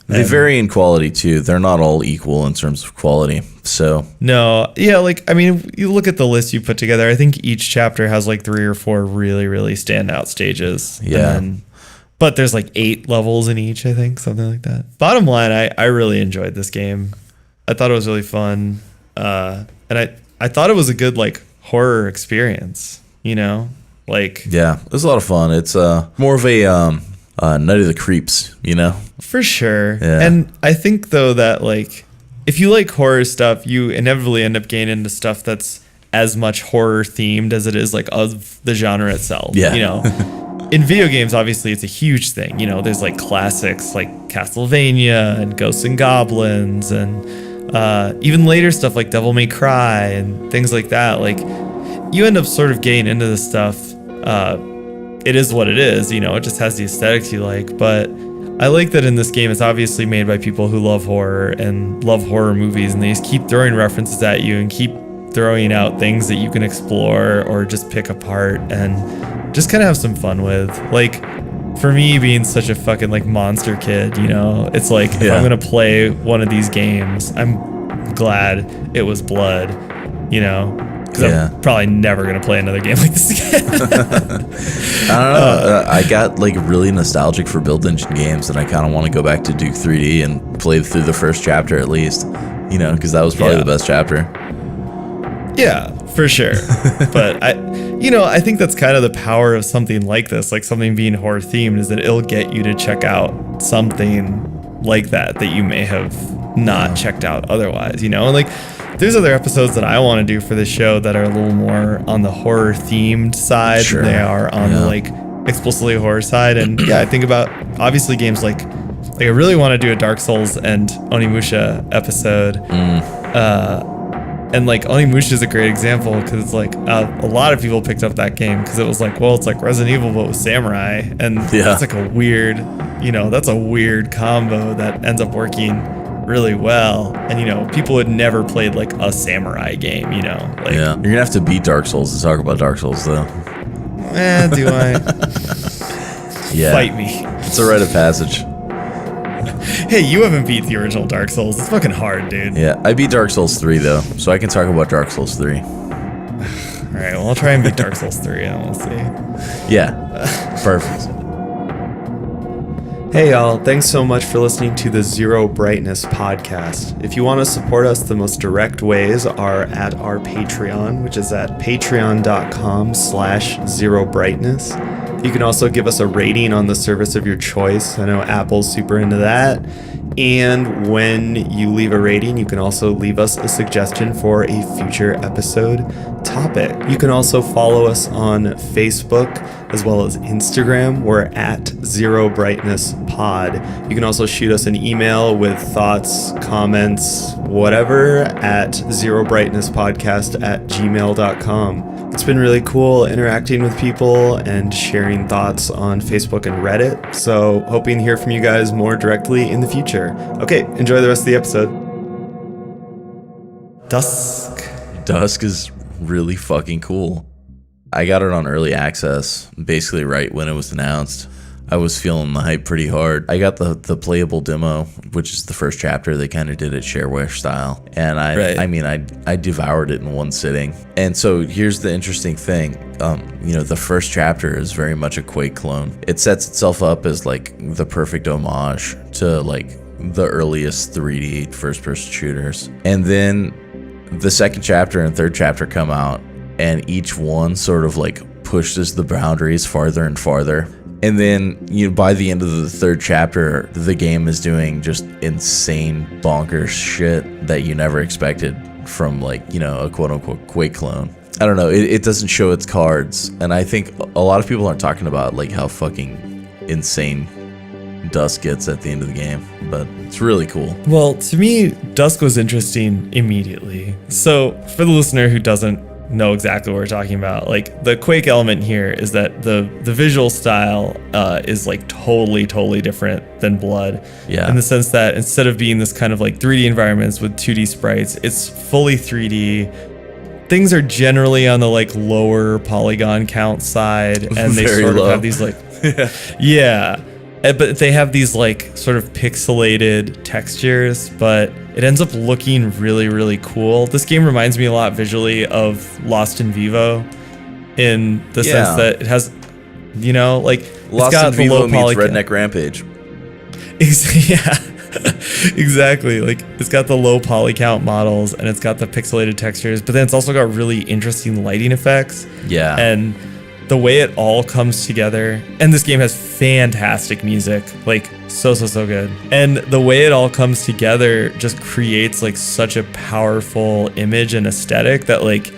They vary in quality too. They're not all equal in terms of quality. So like, I mean, you look at the list you put together, I think each chapter has like 3 or 4 really, really standout stages. But there's like 8 levels in each, I think, something like that. Bottom line, I really enjoyed this game. I thought it was really fun. And I thought it was a good like horror experience, you know? Like, yeah, it was a lot of fun. It's more of a Night of the Creeps, you know? For sure. And I think though that like if you like horror stuff, you inevitably end up getting into stuff that's as much horror themed as it is like of the genre itself. Yeah. You know, in video games, obviously it's a huge thing. You know, there's like classics like Castlevania and Ghosts and Goblins and even later stuff like Devil May Cry and things like that. Like you end up sort of getting into this stuff. It is what it is, you know, it just has the aesthetics you like. But I like that in this game, it's obviously made by people who love horror and love horror movies, and they just keep throwing references at you and keep throwing out things that you can explore or just pick apart and just kind of have some fun with. Like, for me, being such a fucking like monster kid, you know, it's like if I'm gonna play one of these games, I'm glad it was Blood, you know, because I'm probably never gonna play another game like this again. I don't know. I got like really nostalgic for build engine games, and I kind of want to go back to Duke 3D and play through the first chapter at least, you know, because that was probably the best chapter. Yeah, for sure. But I think that's kind of the power of something like this, like something being horror themed, is that it'll get you to check out something like that you may have not checked out otherwise, you know? And like, there's other episodes that I want to do for this show that are a little more on the horror themed side than they are on the like explicitly horror side. And I think about obviously games like I really want to do a Dark Souls and Onimusha episode. And like Onimusha is a great example because it's like a lot of people picked up that game because it was like, well, it's like Resident Evil but with samurai, and that's like a weird, you know, that's a weird combo that ends up working really well. And you know, people had never played like a samurai game, you know. Like, you're gonna have to beat Dark Souls to talk about Dark Souls though. Do I? Fight me. It's a rite of passage. Hey, you haven't beat the original Dark Souls. It's fucking hard, dude. Yeah, I beat Dark Souls 3 though, so I can talk about Dark Souls 3. All right, well, I'll try and beat Dark Souls 3 and we'll see. Yeah, perfect. Hey y'all, thanks so much for listening to the Zero Brightness podcast. If you want to support us, the most direct ways are at our Patreon, which is at patreon.com/zerobrightness. You can also give us a rating on the service of your choice. I know Apple's super into that. And when you leave a rating, you can also leave us a suggestion for a future episode topic. You can also follow us on Facebook as well as Instagram. We're at Zero Brightness Pod. You can also shoot us an email with thoughts, comments, whatever at zerobrightnesspodcast@gmail.com. It's been really cool interacting with people and sharing thoughts on Facebook and Reddit. So hoping to hear from you guys more directly in the future. Okay, enjoy the rest of the episode. Dusk. Dusk is really fucking cool. I got it on early access, basically right when it was announced. I was feeling the hype pretty hard. I got the playable demo, which is the first chapter. They kind of did it shareware style. And I devoured it in one sitting. And so here's the interesting thing. The first chapter is very much a Quake clone. It sets itself up as like the perfect homage to like the earliest 3D first-person shooters. And then the second chapter and third chapter come out, and each one sort of like pushes the boundaries farther and farther. And then, by the end of the third chapter, the game is doing just insane bonkers shit that you never expected from like, a quote-unquote Quake clone. I don't know, it doesn't show its cards. And I think a lot of people aren't talking about like how fucking insane Dusk gets at the end of the game, but it's really cool. Well, to me, Dusk was interesting immediately. So for the listener who doesn't know exactly what we're talking about, like the Quake element here is that the visual style is like totally different than Blood. Yeah. In the sense that instead of being this kind of like 3D environments with 2D sprites, it's fully 3D. Things are generally on the like lower polygon count side, and they Very sort low. of have these like but they have these like sort of pixelated textures, but it ends up looking really cool. This game reminds me a lot visually of Lost in Vivo in the sense that it has, like Lost it's got in the low Vivo meets polygon. Redneck Rampage. Yeah, exactly. Like it's got the low poly count models and it's got the pixelated textures, but then it's also got really interesting lighting effects. Yeah. And the way it all comes together, and this game has fantastic music, like so good. And the way it all comes together just creates like such a powerful image and aesthetic that like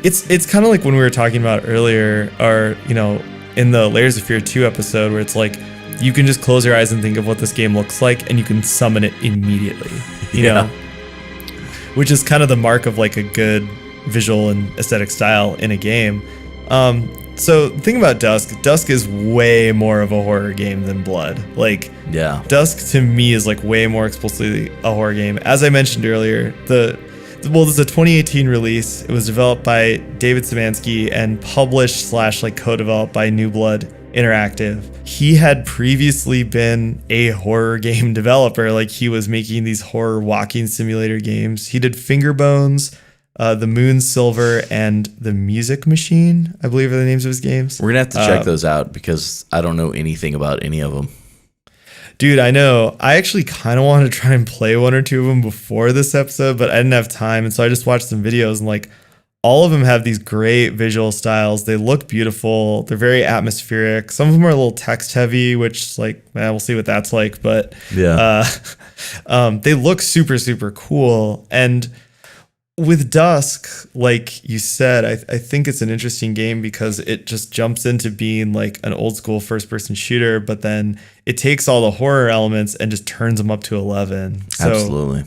it's kind of like when we were talking about earlier, or in the Layers of Fear 2 episode, where it's like you can just close your eyes and think of what this game looks like and you can summon it immediately, you know, which is kind of the mark of like a good visual and aesthetic style in a game. So the thing about Dusk is way more of a horror game than Blood. Like, Dusk to me is like way more explicitly a horror game. As I mentioned earlier, this is a 2018 release. It was developed by David Szymanski and published / like co-developed by New Blood Interactive. He had previously been a horror game developer. Like, he was making these horror walking simulator games. He did Finger Bones, The Moon Silver, and The Music Machine, I believe are the names of his games. We're gonna have to check those out because I don't know anything about any of them. Dude, I know. I actually kind of wanted to try and play one or two of them before this episode, but I didn't have time, and so I just watched some videos, and like all of them have these great visual styles. They look beautiful. They're very atmospheric. Some of them are a little text heavy, which like, we'll see what that's like, but they look super cool. And with Dusk, like you said, I think it's an interesting game because it just jumps into being like an old school first person shooter, but then it takes all the horror elements and just turns them up to 11. So absolutely.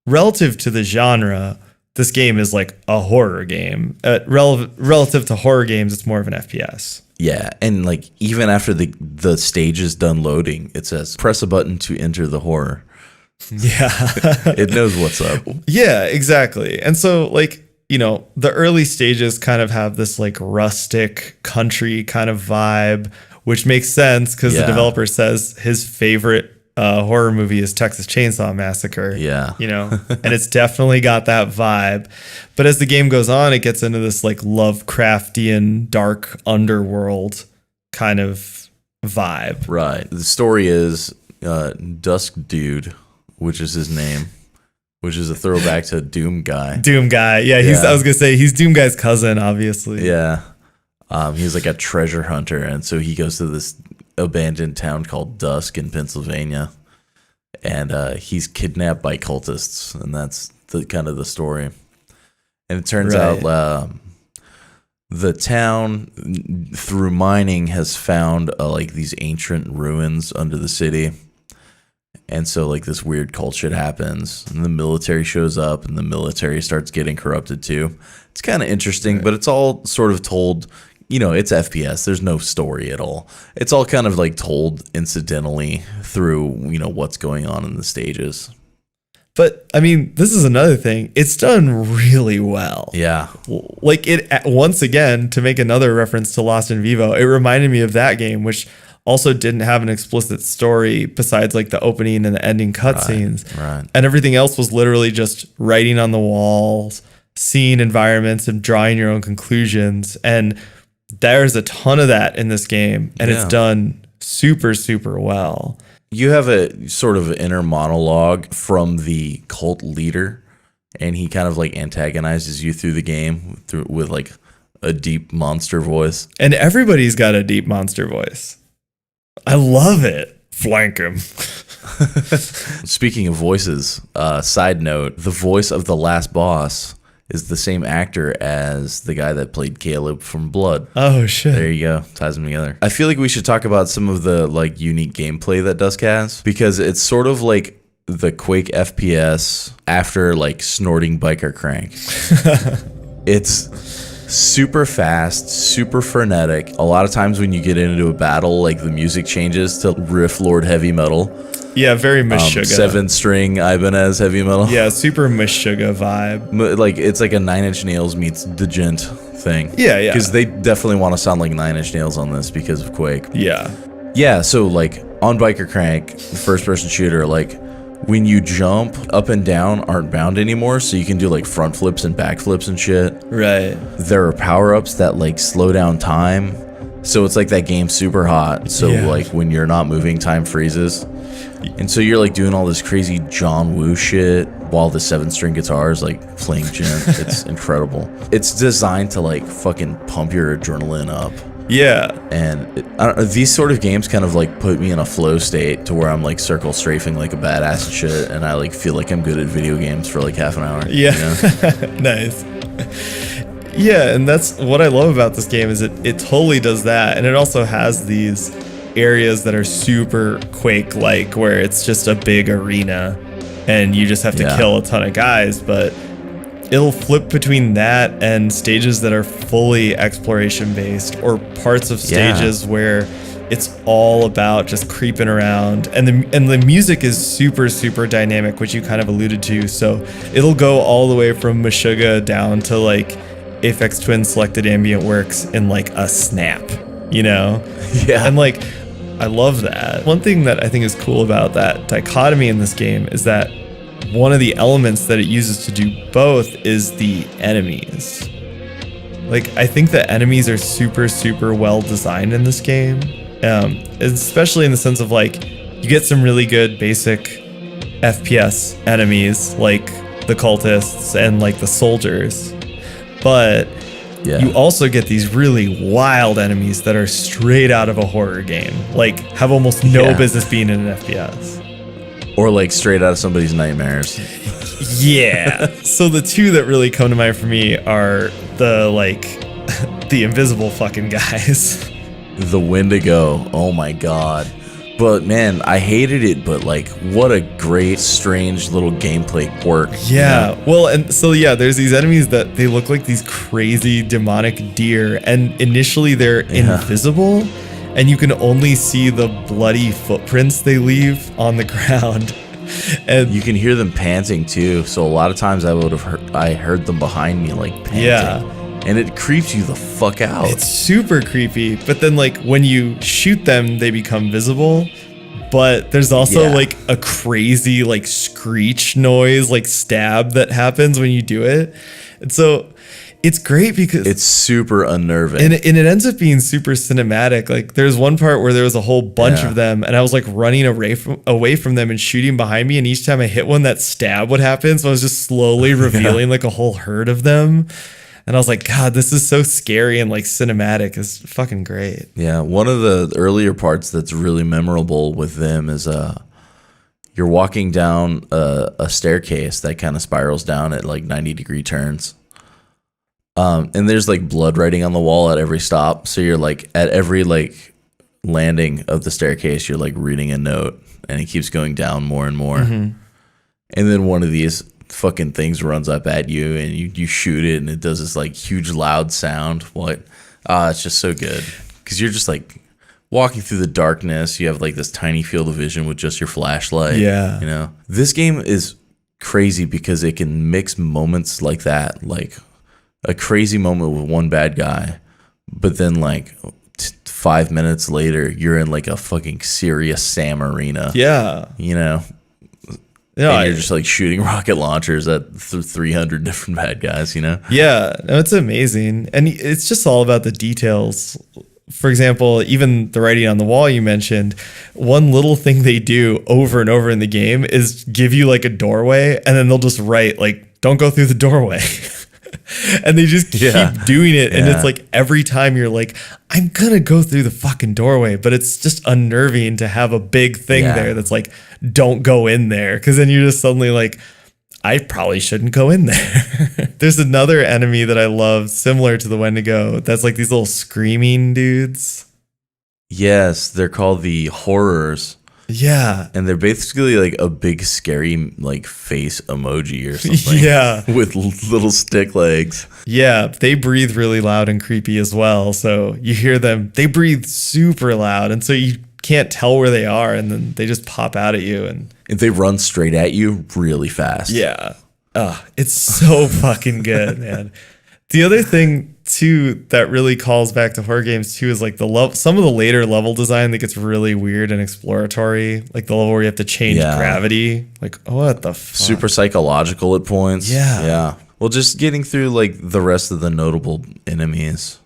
Relative to the genre, this game is like a horror game. Relative to horror games, it's more of an FPS. Yeah, and like even after the stage is done loading, it says press a button to enter the horror. Yeah. It knows what's up. Yeah, exactly. And so like, the early stages kind of have this like rustic country kind of vibe, which makes sense because the developer says his favorite horror movie is Texas Chainsaw Massacre. Yeah. And it's definitely got that vibe. But as the game goes on, it gets into this like Lovecraftian dark underworld kind of vibe. Right. The story is Dusk Dude, which is his name, which is a throwback to Doom Guy. Doom Guy. Yeah, I was going to say, he's Doom Guy's cousin, obviously. Yeah. He's like a treasure hunter, and so he goes to this abandoned town called Dusk in Pennsylvania, and he's kidnapped by cultists, and that's the kind of the story. And it turns out the town, through mining, has found like these ancient ruins under the city. And so like this weird cult shit happens, and the military shows up, and the military starts getting corrupted too. It's kind of interesting, but it's all sort of told, it's FPS. There's no story at all. It's all kind of like told incidentally through, what's going on in the stages. But I mean, this is another thing. It's done really well. Yeah. Like it, once again, to make another reference to Lost in Vivo, it reminded me of that game, which also didn't have an explicit story besides like the opening and the ending cutscenes. Right. And everything else was literally just writing on the walls, seeing environments and drawing your own conclusions. And there's a ton of that in this game, and it's done super well. You have a sort of inner monologue from the cult leader, and he kind of like antagonizes you through the game with like a deep monster voice. And everybody's got a deep monster voice. I love it. Flank him. Speaking of voices, side note, the voice of the last boss is the same actor as the guy that played Caleb from Blood. Oh, shit. There you go. Ties them together. I feel like we should talk about some of the like unique gameplay that Dusk has, because it's sort of like the Quake FPS after like snorting biker crank. It's super fast, super frenetic. A lot of times when you get into a battle, like the music changes to Riff Lord heavy metal. Yeah, very Meshuggah. 7-string Ibanez heavy metal. Yeah, super Meshuggah vibe. Like it's like a 9 Inch Nails meets the Gent thing. Yeah. Because they definitely want to sound like 9 Inch Nails on this because of Quake. Yeah. Yeah, so like on Biker Crank, first person shooter, like when you jump, up and down aren't bound anymore, so you can do like front flips and back flips and shit. Right. There are power-ups that like slow down time. So it's like that game Super Hot. So like when you're not moving, time freezes. And so you're like doing all this crazy John Woo shit while the 7-string guitar is like playing gent. It's incredible. It's designed to like fucking pump your adrenaline up. Yeah. And I don't know, these sort of games kind of like put me in a flow state to where I'm like circle strafing like a badass and shit, and I like feel like I'm good at video games for like half an hour. Yeah. You know? Nice. Yeah, and that's what I love about this game is it totally does that, and it also has these areas that are super Quake-like, where it's just a big arena, and you just have to kill a ton of guys, but it'll flip between that and stages that are fully exploration-based, or parts of stages where it's all about just creeping around, and the music is super, super dynamic, which you kind of alluded to, so it'll go all the way from Meshuggah down to like Aphex Twin selected ambient works in like a snap, you know? Yeah. And like, I love that. One thing that I think is cool about that dichotomy in this game is that one of the elements that it uses to do both is the enemies. Like, I think the enemies are super, super well designed in this game, especially in the sense of like, you get some really good basic FPS enemies like the cultists and like the soldiers. But you also get these really wild enemies that are straight out of a horror game, like have almost no business being in an FPS. Or like straight out of somebody's nightmares. Yeah. So the two that really come to mind for me are the like the invisible fucking guys. The Wendigo. Oh my god. But man, I hated it, but like what a great, strange little gameplay quirk. Yeah. You know? Well, and so there's these enemies that they look like these crazy demonic deer, and initially they're invisible, and you can only see the bloody footprints they leave on the ground. And you can hear them panting too. So a lot of times I heard them behind me like panting. Yeah. And it creeps you the fuck out. It's super creepy. But then like when you shoot them, they become visible. But there's also like a crazy like screech noise, like stab that happens when you do it. And so it's great because it's super unnerving. And it ends up being super cinematic. Like there's one part where there was a whole bunch of them, and I was like running away from them and shooting behind me. And each time I hit one, that stab would happen. So I was just slowly revealing like a whole herd of them. And I was like, God, this is so scary and like cinematic. It's fucking great. Yeah, one of the earlier parts that's really memorable with them is you're walking down a staircase that kind of spirals down at like 90-degree turns. And there's like blood writing on the wall at every stop. So you're like at every like landing of the staircase, you're like reading a note, and it keeps going down more and more. Mm-hmm. And then one of these fucking things runs up at you, and you shoot it, and it does this like huge loud sound. It's just so good because you're just like walking through the darkness. You have like this tiny field of vision with just your flashlight. Yeah, you know, this game is crazy because it can mix moments like that, like a crazy moment with one bad guy, but then like 5 minutes later you're in like a fucking serious Sam arena. Yeah, you know. Yeah, and you're just like shooting rocket launchers at 300 different bad guys, you know? Yeah, no, it's amazing. And it's just all about the details. For example, even the writing on the wall you mentioned, one little thing they do over and over in the game is give you like a doorway, and then they'll just write like, don't go through the doorway. And they just keep doing it. And it's like every time you're like, I'm going to go through the fucking doorway. But it's just unnerving to have a big thing there that's like, don't go in there. Because then you're just suddenly like, I probably shouldn't go in there. There's another enemy that I love similar to the Wendigo. That's like these little screaming dudes. Yes, they're called the Horrors. Yeah. And they're basically like a big scary like face emoji or something. Yeah. With little stick legs. Yeah, they breathe really loud and creepy as well. So you hear them, they breathe super loud, and so you can't tell where they are, and then they just pop out at you, and they run straight at you really fast. Yeah. It's so fucking good, man. The other thing too that really calls back to horror games too is like some of the later level design that gets really weird and exploratory, like the level where you have to change gravity. Like, what the fuck? Super psychological at points. Yeah. Well, just getting through like the rest of the notable enemies.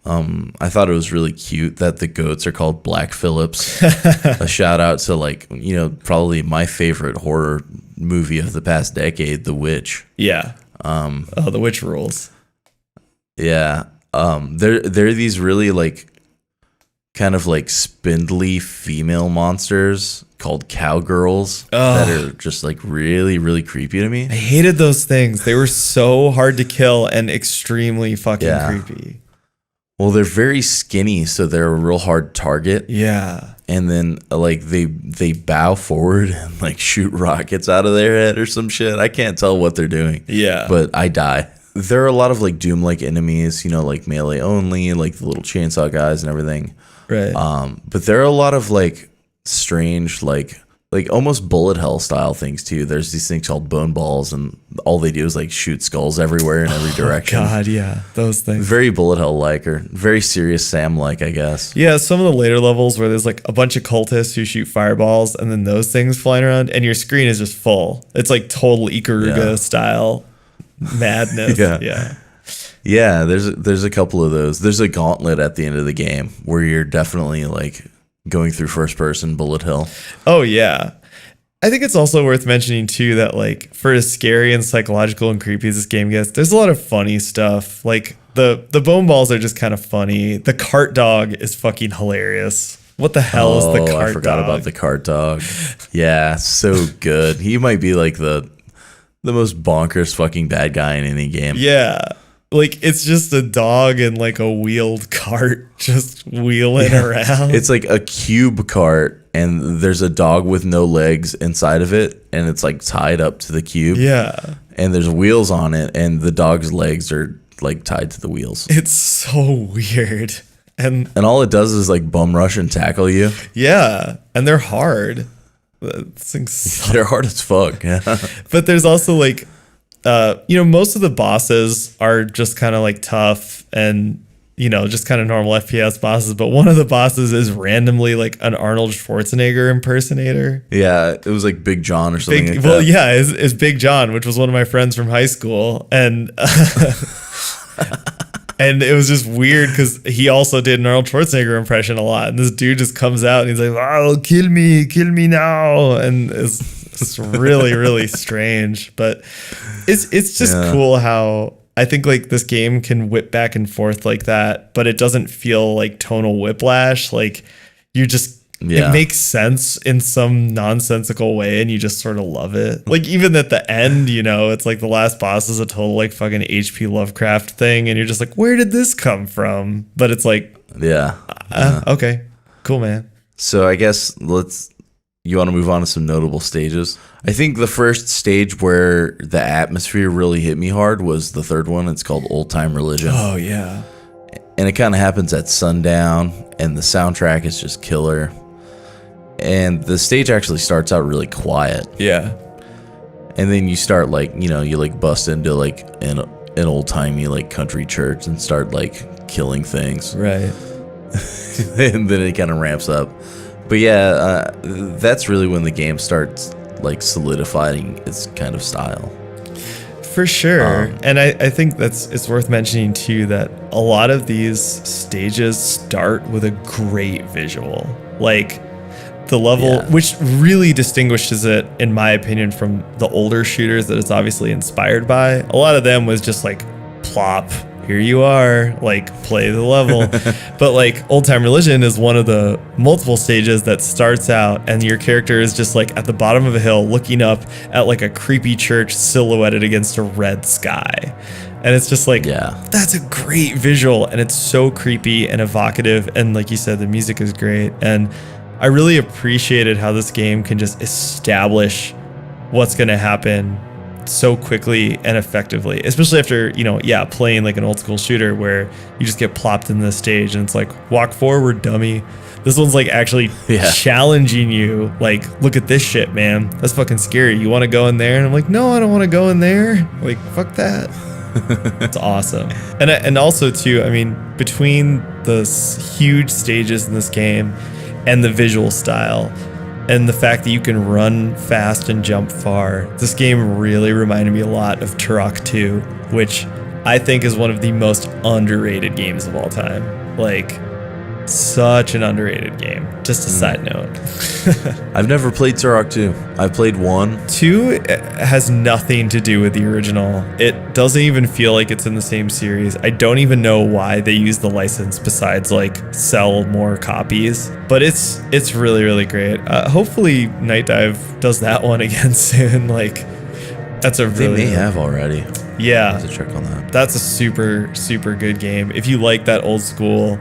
I thought it was really cute that the goats are called Black Phillips. A shout out to like, you know, probably my favorite horror movie of the past decade, The Witch. Yeah. The Witch rules. Yeah. There are these really like kind of like spindly female monsters called cowgirls that are just like really, really creepy to me. I hated those things. They were so hard to kill and extremely fucking creepy. Well, they're very skinny, so they're a real hard target. Yeah. And then like they bow forward and like shoot rockets out of their head or some shit. I can't tell what they're doing. Yeah. But I die. There are a lot of like Doom-like enemies, you know, like melee only, like the little chainsaw guys and everything. Right. But there are a lot of like strange, like almost bullet hell style things too. There's these things called bone balls, and all they do is like shoot skulls everywhere in every direction. God, yeah, those things. Very bullet hell like, or very Serious Sam like, I guess. Yeah, some of the later levels where there's like a bunch of cultists who shoot fireballs, and then those things flying around, and your screen is just full. It's like total Ikaruga style madness. Yeah, there's a couple of those. There's a gauntlet at the end of the game where you're definitely like going through first person bullet hell. Oh yeah. I think it's also worth mentioning too that like for as scary and psychological and creepy as this game gets, there's a lot of funny stuff. Like the bone balls are just kind of funny. The cart dog is fucking hilarious. What the hell is the cart dog? I forgot about the cart dog. Yeah, so good. He might be like the most bonkers fucking bad guy in any game. Yeah. Like, it's just a dog in like a wheeled cart just wheeling around. It's like a cube cart, and there's a dog with no legs inside of it, and it's like tied up to the cube. Yeah. And there's wheels on it, and the dog's legs are like tied to the wheels. It's so weird. And all it does is like bum rush and tackle you. Yeah. And they're hard. They're hard as fuck. Yeah. But there's also like, most of the bosses are just kind of like tough and, just kind of normal FPS bosses. But one of the bosses is randomly like an Arnold Schwarzenegger impersonator. Yeah, it was like Big John or something like that. Well, yeah, it's Big John, which was one of my friends from high school. And and it was just weird because he also did an Arnold Schwarzenegger impression a lot. And this dude just comes out and he's like, "Oh, kill me now." And it's really, really strange. But it's just cool how I think like this game can whip back and forth like that, but it doesn't feel like tonal whiplash. Like you just it makes sense in some nonsensical way, and you just sort of love it. Like even at the end, it's like the last boss is a total like fucking H.P. Lovecraft thing, and you're just like, where did this come from? But it's like, okay, cool, man. So I guess you want to move on to some notable stages. I think the first stage where the atmosphere really hit me hard was the third one. It's called Old Time Religion. Oh yeah. And it kind of happens at sundown, and the soundtrack is just killer. And the stage actually starts out really quiet. Yeah. And then you start like, you like bust into like an old timey like country church and start like killing things. Right. And then it kind of ramps up. But yeah, that's really when the game starts like solidifying its kind of style. For sure. And I think it's worth mentioning too that a lot of these stages start with a great visual. Like the level, which really distinguishes it, in my opinion, from the older shooters that it's obviously inspired by. A lot of them was just like plop, here you are, like play the level. But like Old Time Religion is one of the multiple stages that starts out and your character is just like at the bottom of a hill looking up at like a creepy church silhouetted against a red sky. And it's just like, that's a great visual, and it's so creepy and evocative, and like you said, the music is great. And I really appreciated how this game can just establish what's going to happen so quickly and effectively, especially after, playing like an old school shooter where you just get plopped in the stage and it's like, walk forward, dummy. This one's like actually challenging you. Like, look at this shit, man. That's fucking scary. You want to go in there? And I'm like, no, I don't want to go in there. Like, fuck that. It's awesome. And also too, I mean, between the huge stages in this game and the visual style and the fact that you can run fast and jump far, this game really reminded me a lot of Turok 2, which I think is one of the most underrated games of all time. Like, Such an underrated game. Just a side note. I've never played Turok 2. I've played 1. 2 has nothing to do with the original. It doesn't even feel like it's in the same series. I don't even know why they use the license besides like sell more copies. But it's really, really great. Hopefully Night Dive does that one again soon. Like that's a really... They may have already. Yeah. I'll have to check on that. That's a super, super good game. If you like that old school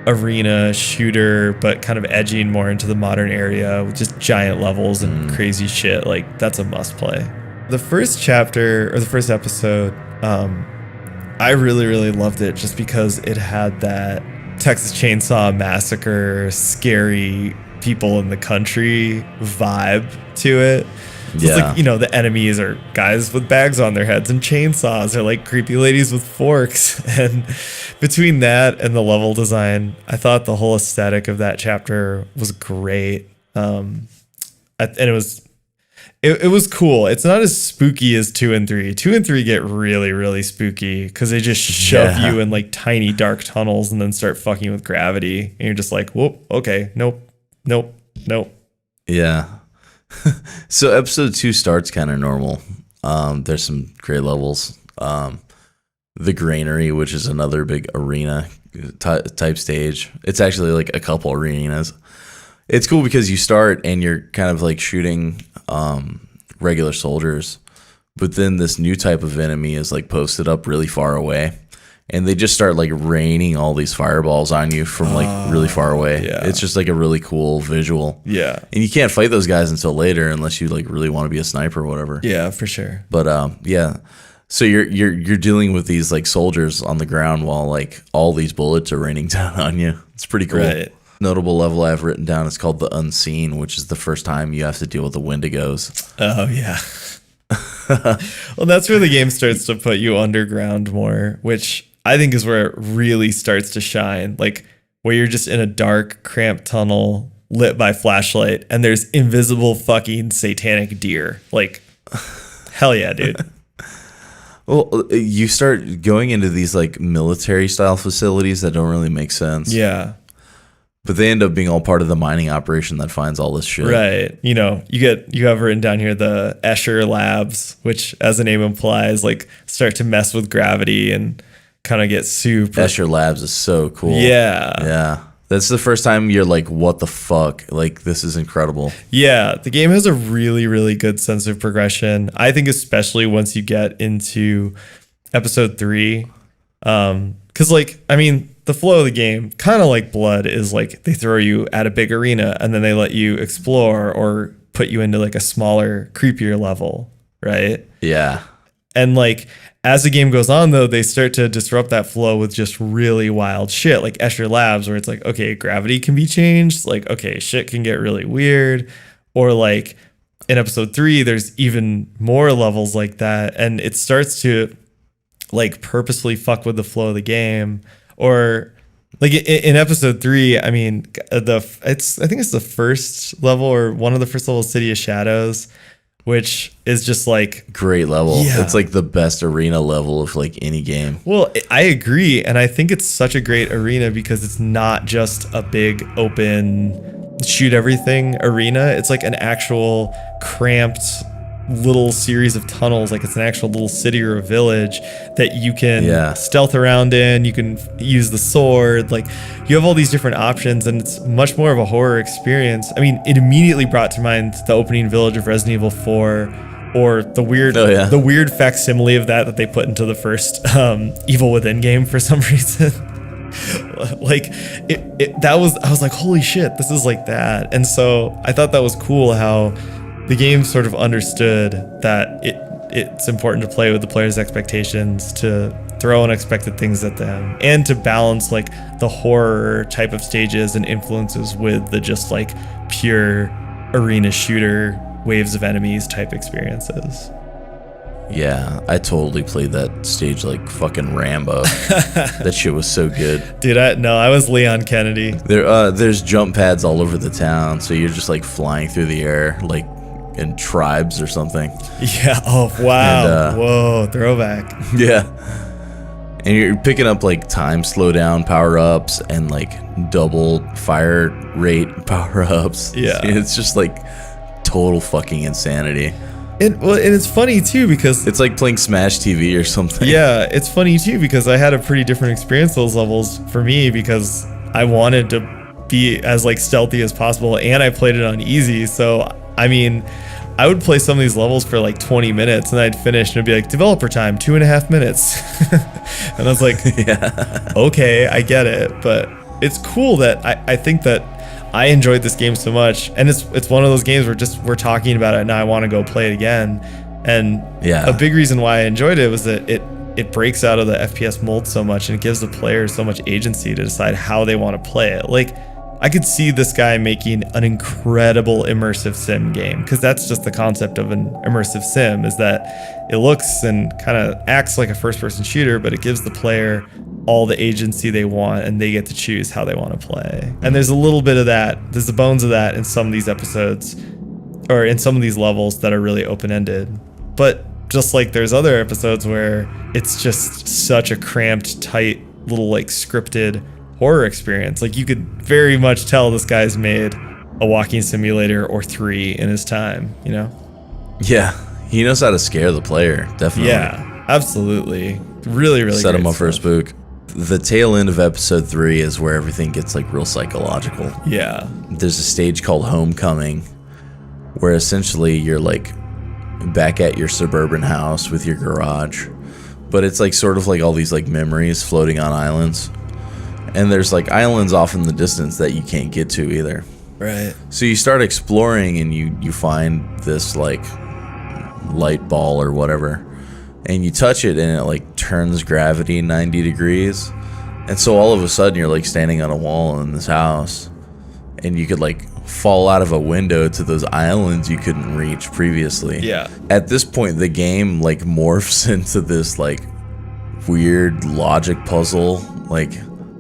arena shooter, but kind of edging more into the modern area with just giant levels and crazy shit, like that's a must play. The first chapter or the first episode, I really, really loved it just because it had that Texas Chainsaw Massacre, scary people in the country vibe to it. So it's like, you know, the enemies are guys with bags on their heads and chainsaws. They're like creepy ladies with forks. And between that and the level design, I thought the whole aesthetic of that chapter was great. And it was cool. It's not as spooky as 2 and 3. 2 and 3 get really, really spooky because they just shove you in like tiny dark tunnels and then start fucking with gravity. And you're just like, whoop, okay, nope. Yeah. So episode 2 starts kind of normal. There's some great levels. The Granary, which is another big arena type stage. It's actually like a couple arenas. It's cool because you start and you're kind of like shooting regular soldiers, but then this new type of enemy is like posted up really far away. And they just start like raining all these fireballs on you from like really far away. Yeah. It's just like a really cool visual. Yeah. And you can't fight those guys until later unless you like really want to be a sniper or whatever. Yeah, for sure. But yeah. So you're dealing with these like soldiers on the ground while like all these bullets are raining down on you. It's pretty cool. Right. Notable level I've written down is called the Unseen, which is the first time you have to deal with the Wendigos. Oh yeah. Well, that's where the game starts to put you underground more, which I think is where it really starts to shine. Like where you're just in a dark, cramped tunnel lit by flashlight and there's invisible fucking satanic deer. Like, hell yeah, dude. Well, you start going into these like military style facilities that don't really make sense. Yeah. But they end up being all part of the mining operation that finds all this shit. Right. You know, you have written down here the Escher Labs, which as the name implies, like start to mess with gravity and kind of get super. Escher Labs is so cool. Yeah. Yeah. That's the first time you're like, what the fuck? Like, this is incredible. Yeah. The game has a really, really good sense of progression. I think especially once you get into episode 3. Because like, I mean, the flow of the game, kind of like Blood, is like they throw you at a big arena and then they let you explore or put you into like a smaller, creepier level, right? Yeah. And like as the game goes on, though, they start to disrupt that flow with just really wild shit, like Escher Labs, where it's like, okay, gravity can be changed. Like, okay, shit can get really weird. Or like in episode 3, there's even more levels like that. And it starts to like purposefully fuck with the flow of the game. Or like in episode 3, I mean, I think it's the first level or one of the first levels, City of Shadows, which is just like great level. Yeah. It's like the best arena level of like any game. Well, I agree. And I think it's such a great arena because it's not just a big open shoot everything arena. It's like an actual cramped little series of tunnels. Like it's an actual little city or a village that you can stealth around in. You can use the sword. Like you have all these different options and it's much more of a horror experience. I mean, it immediately brought to mind the opening village of Resident Evil 4 or the weird facsimile of that they put into the first Evil Within game for some reason. Like I was like, holy shit, this is like that. And so I thought that was cool how the game sort of understood that it's important to play with the player's expectations, to throw unexpected things at them, and to balance like the horror type of stages and influences with the just like pure arena shooter, waves of enemies type experiences. Yeah, I totally played that stage like fucking Rambo. That shit was so good. Dude, I was Leon Kennedy. There's jump pads all over the town, so you're just like flying through the air like in Tribes or something. Yeah. Oh wow. And, whoa, throwback. Yeah. And you're picking up like time slowdown power ups and like double fire rate power ups. Yeah. It's just like total fucking insanity. And it's funny too because It's like playing Smash TV or something. yeah, it's funny too because I had a pretty different experience those levels for me because I wanted to be as like stealthy as possible and I played it on easy. So I mean, I would play some of these levels for like 20 minutes and I'd finish and it'd be like developer time 2.5 minutes. And I was like, Yeah. okay, I get it. But it's cool that I think that I enjoyed this game so much. And it's one of those games where we're talking about it and now I want to go play it again. And Yeah. a big reason why I enjoyed it was that it breaks out of the FPS mold so much and it gives the player so much agency to decide how they want to play it. Like, I could see this guy making an incredible immersive sim game because that's just the concept of an immersive sim is that it looks and kind of acts like a first-person shooter, but it gives the player all the agency they want and they get to choose how they want to play. And there's a little bit of that. There's the bones of that in some of these episodes or in some of these levels that are really open-ended. But just like there's other episodes where it's just such a cramped, tight, little like scripted horror experience. Like you could very much tell this guy's made a walking simulator or 3 in his time, you know? Yeah. He knows how to scare the player, definitely. Yeah, absolutely. Really, really Set him great up for a stuff. spook. The tail end of episode 3 is where everything gets like real psychological. Yeah. There's a stage called Homecoming where essentially you're like back at your suburban house with your garage, but it's like sort of like all these like memories floating on islands. And there's like islands off in the distance that you can't get to either. Right. So you start exploring and you find this like light ball or whatever. And you touch it and it like turns gravity 90 degrees. And so all of a sudden you're like standing on a wall in this house. And you could like fall out of a window to those islands you couldn't reach previously. Yeah. At this point the game like morphs into this like weird logic puzzle, like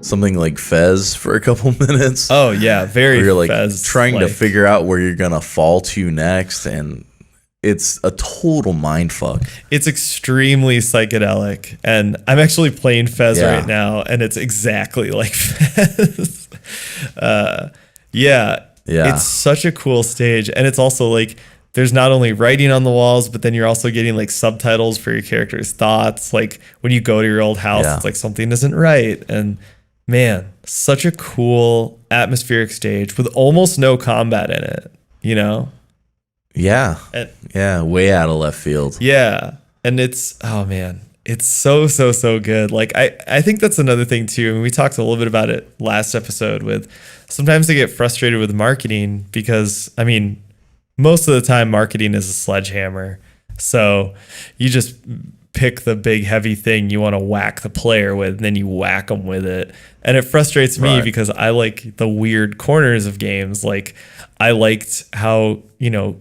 something like Fez for a couple minutes. Oh yeah, very. Where you're like Fez, trying to like- figure out where you're gonna fall to next, and it's a total mind fuck. It's extremely psychedelic, and I'm actually playing Fez Yeah. right now, and it's exactly like Fez. Yeah, Yeah. it's such a cool stage, and it's also like there's not only writing on the walls, but then you're also getting like subtitles for your character's thoughts. Like when you go to your old house, Yeah. it's like something isn't right, and man, such a cool atmospheric stage with almost no combat in it. You know? Yeah, And, yeah, way out of left field. yeah. And it's, oh man, it's so good. Like, I think that's another thing too. And we talked a little bit about it last episode with sometimes I get frustrated with marketing because, I mean, most of the time marketing is a sledgehammer. So you just pick the big heavy thing you want to whack the player with, and then you whack them with it. And it frustrates me Right. because I like the weird corners of games. Like I liked how, you know,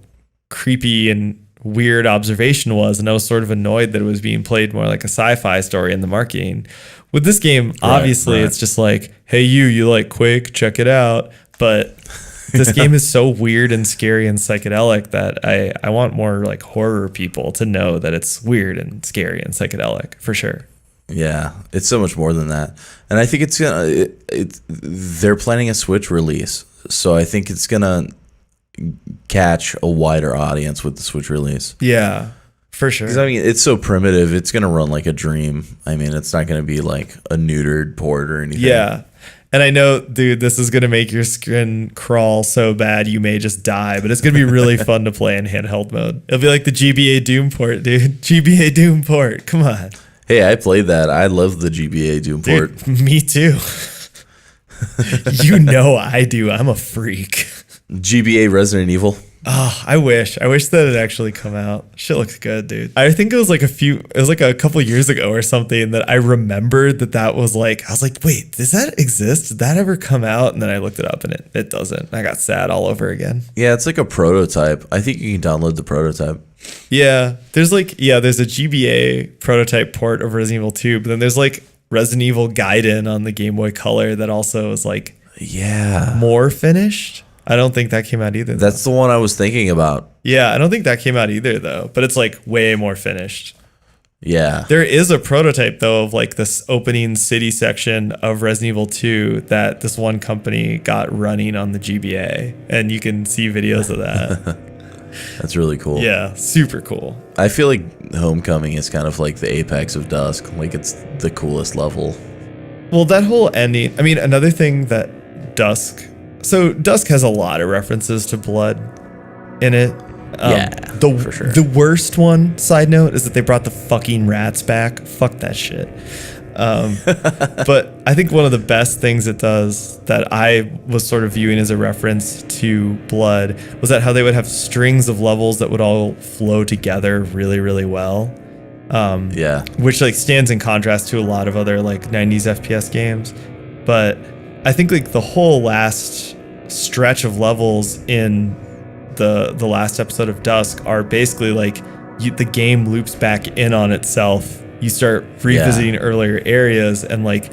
creepy and weird observation was, and I was sort of annoyed that it was being played more like a sci-fi story in the marketing. With this game, obviously right. it's just like, hey, you like Quake, check it out. But this game is so weird and scary and psychedelic that I want more like horror people to know that it's weird and scary and psychedelic for sure. Yeah, it's so much more than that. And I think it's gonna. They're planning a Switch release, so I think it's gonna catch a wider audience with the Switch release. Yeah, for 'Cause, sure. I mean, it's so primitive. It's gonna run like a dream. I mean, it's not gonna be like a neutered port or anything. Yeah. And I know, dude, this is going to make your skin crawl so bad you may just die, but it's going to be really fun to play in handheld mode. It'll be like the GBA Doom port, dude. GBA Doom port. Come on. Hey, I played that. I love the GBA Doom port. Dude, me too. You know I do. I'm a freak. GBA Resident Evil. Oh, I wish that it actually come out. Shit looks good, dude. I think it was like a couple years ago or something that I remembered that was like, I was like, wait, does that exist? Did that ever come out? And then I looked it up and it doesn't. I got sad all over again. Yeah, it's like a prototype. I think you can download the prototype. Yeah, there's a GBA prototype port of Resident Evil 2, but then there's like Resident Evil Gaiden on the Game Boy Color that also is like Yeah. more finished. I don't think that came out either. That's the one I was thinking about. Yeah, I don't think that came out either though, but it's like way more finished. Yeah. There is a prototype though of like this opening city section of Resident Evil 2 that this one company got running on the GBA, and you can see videos of that. That's really cool. Yeah, super cool. I feel like Homecoming is kind of like the apex of Dusk. Like, it's the coolest level. Well, that whole ending, I mean, another thing that Dusk has a lot of references to blood in it. For sure. The worst one, side note, is that they brought the fucking rats back. Fuck that shit. But I think one of the best things it does that I was sort of viewing as a reference to blood was that how they would have strings of levels that would all flow together really, really well. Which like stands in contrast to a lot of other like 90s FPS games. But I think like the whole last stretch of levels in the last episode of Dusk are basically like the game loops back in on itself. You start revisiting earlier areas, and like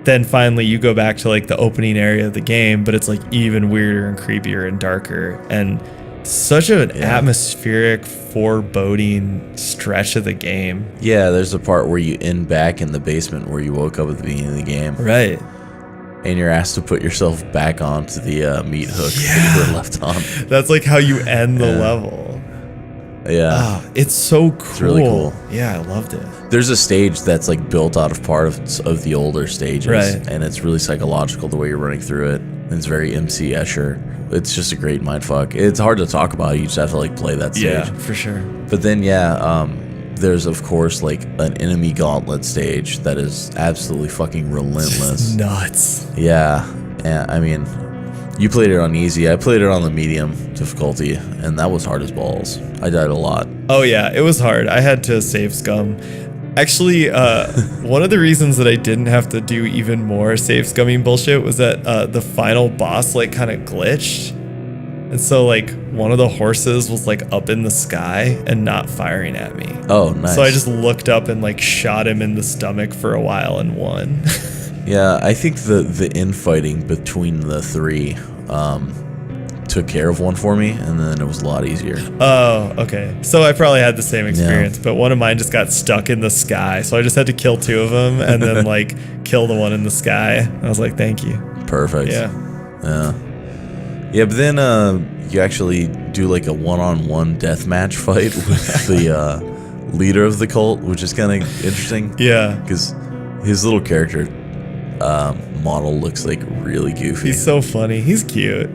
then finally you go back to like the opening area of the game, but it's like even weirder and creepier and darker, and such an atmospheric, foreboding stretch of the game. Yeah, there's a part where you end back in the basement where you woke up at the beginning of the game. Right. And you're asked to put yourself back onto the meat hook that you were left on. That's like how you end the level. Yeah. It's so cool. It's really cool. Yeah, I loved it. There's a stage that's like built out of parts of the older stages. Right. And it's really psychological the way you're running through it. And it's very MC Escher. It's just a great mindfuck. It's hard to talk about. You just have to like play that stage. Yeah, for sure. But then, there's of course like an enemy gauntlet stage that is absolutely fucking relentless. Just nuts. Yeah. And I mean, you played it on easy. I played it on the medium difficulty, and that was hard as balls. I died a lot. Oh yeah, it was hard. I had to save scum. Actually, one of the reasons that I didn't have to do even more save scumming bullshit was that the final boss like kind of glitched. And so like one of the horses was like up in the sky and not firing at me. Oh, nice. So I just looked up and like shot him in the stomach for a while and won. Yeah, I think the infighting between the three took care of one for me, and then it was a lot easier. Oh, okay. So I probably had the same experience, but one of mine just got stuck in the sky. So I just had to kill two of them and then like kill the one in the sky. I was like, thank you. Perfect. Yeah. Yeah, but then you actually do like a one-on-one deathmatch fight with the leader of the cult, which is kind of interesting. Yeah. Because his little character model looks like really goofy. He's so funny. He's cute.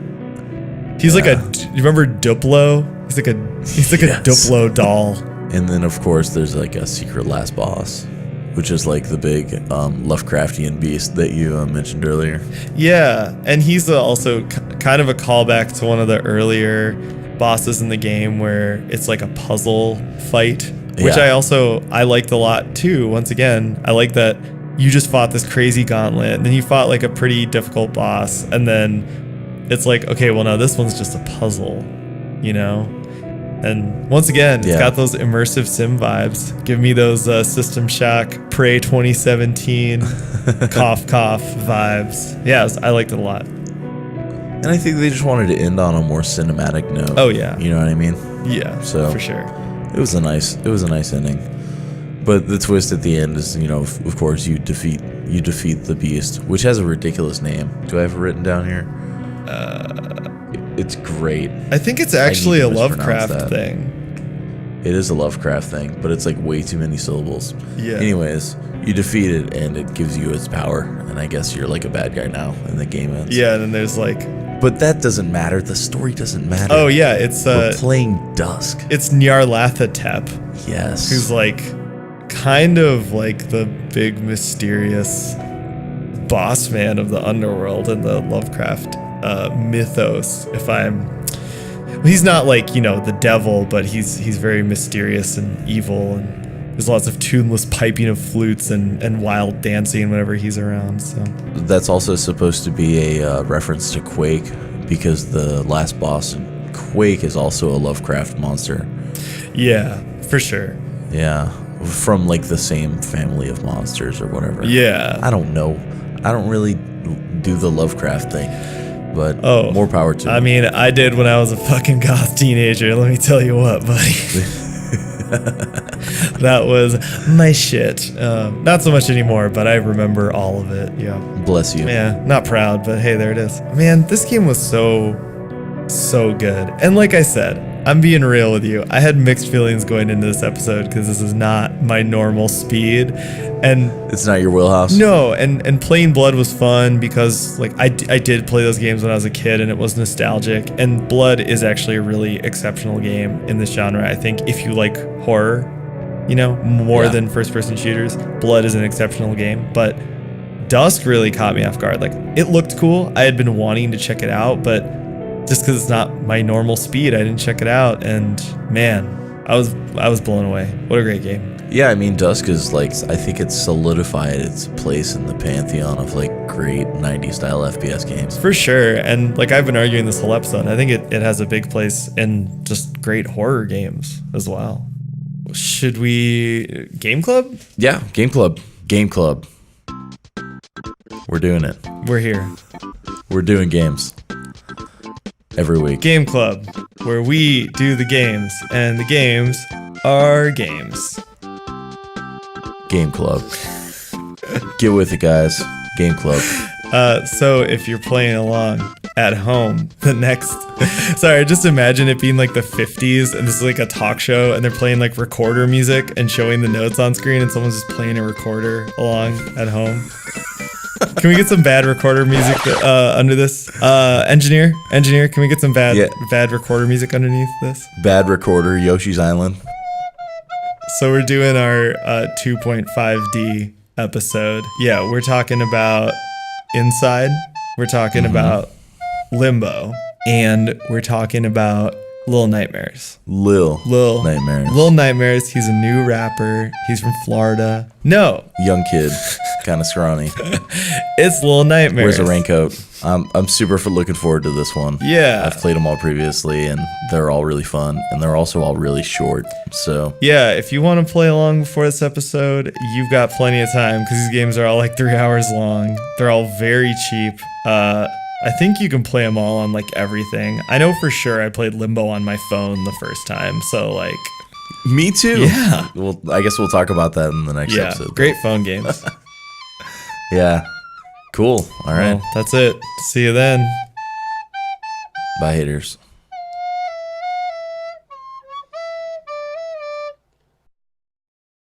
He's like you remember Duplo? He's like a Duplo doll. And then of course there's like a secret last boss, which is like the big Lovecraftian beast that you mentioned earlier. Yeah, and he's also kind of a callback to one of the earlier bosses in the game where it's like a puzzle fight, which I liked a lot too. Once again, I like that you just fought this crazy gauntlet, and then you fought like a pretty difficult boss, and then it's like, okay, well, no, this one's just a puzzle, you know? And once again, it's got those immersive sim vibes. Give me those System Shock Prey 2017 cough cough vibes. Yeah, I liked it a lot. And I think they just wanted to end on a more cinematic note. Oh yeah. You know what I mean? Yeah, so for sure. It was a nice ending. But the twist at the end is, you know, of course you defeat the beast, which has a ridiculous name. Do I have it written down here? It's great. I think it's actually a Lovecraft thing. It is a Lovecraft thing, but it's like way too many syllables. Yeah. Anyways, you defeat it and it gives you its power, and I guess you're like a bad guy now, and the game ends. Yeah, and then there's like... But that doesn't matter. The story doesn't matter. Oh yeah, it's... We're playing Dusk. It's Nyarlathotep. Yes. Who's like kind of like the big mysterious boss man of the underworld in the Lovecraft mythos. He's not like, you know, the devil, but he's very mysterious and evil, and there's lots of tuneless piping of flutes and wild dancing whenever he's around. So that's also supposed to be a reference to Quake, because the last boss in Quake is also a Lovecraft monster. Yeah, for sure. Yeah, from like the same family of monsters or whatever. Yeah. I don't know. I don't really do the Lovecraft thing, but more power to me. I mean, I did when I was a fucking goth teenager. Let me tell you what, buddy. That was my shit. Not so much anymore, but I remember all of it. Yeah. Bless you. Yeah, not proud, but hey, there it is. Man, this game was so good. And like I said, I'm being real with you. I had mixed feelings going into this episode because this is not my normal speed. And It's not your wheelhouse? no, and playing Blood was fun because like I did play those games when I was a kid and it was nostalgic. And Blood is actually a really exceptional game in this genre. I think if you like horror, you know, more Yeah. than first-person shooters, Blood is an exceptional game. But Dusk really caught me off guard. Like, it looked cool. I had been wanting to check it out, but just because it's not my normal speed, I didn't check it out. And man, I was blown away. What a great game. Yeah, I mean, Dusk is like, I think it's solidified its place in the pantheon of like great 90s style FPS games. For sure. And like I've been arguing this whole episode, I think it has a big place in just great horror games as well. Should we... Game Club? Yeah, Game Club. Game Club. We're doing it. We're here. We're doing games every week. Game Club, where we do the games, and the games are games. Game Club. Get with it, guys. Game Club. So if you're playing along at home, the next... Sorry, just imagine it being like the 50s, and this is like a talk show, and they're playing like recorder music and showing the notes on screen, and someone's just playing a recorder along at home. Can we get some bad recorder music under this? Engineer, can we get some bad recorder music underneath this? Bad recorder, Yoshi's Island. So we're doing our 2.5D episode. Yeah, we're talking about Inside. We're talking about Limbo. And we're talking about Little Nightmares. Lil Nightmares. Little Nightmares. He's a new rapper. He's from Florida. No, Young kid. Kind of scrawny. it's Little Nightmares. Wears a raincoat. I'm super looking forward to this one. Yeah. I've played them all previously, and they're all really fun, and they're also all really short. So Yeah, if you want to play along before this episode, you've got plenty of time because these games are all like 3 hours long. They're all very cheap. I think you can play them all on like everything. I know for sure I played Limbo on my phone the first time, so like... me too. Yeah. Well, I guess we'll talk about that in the next Yeah, episode. great phone games. Yeah. Cool. All right. Well, that's it. See you then. Bye, haters.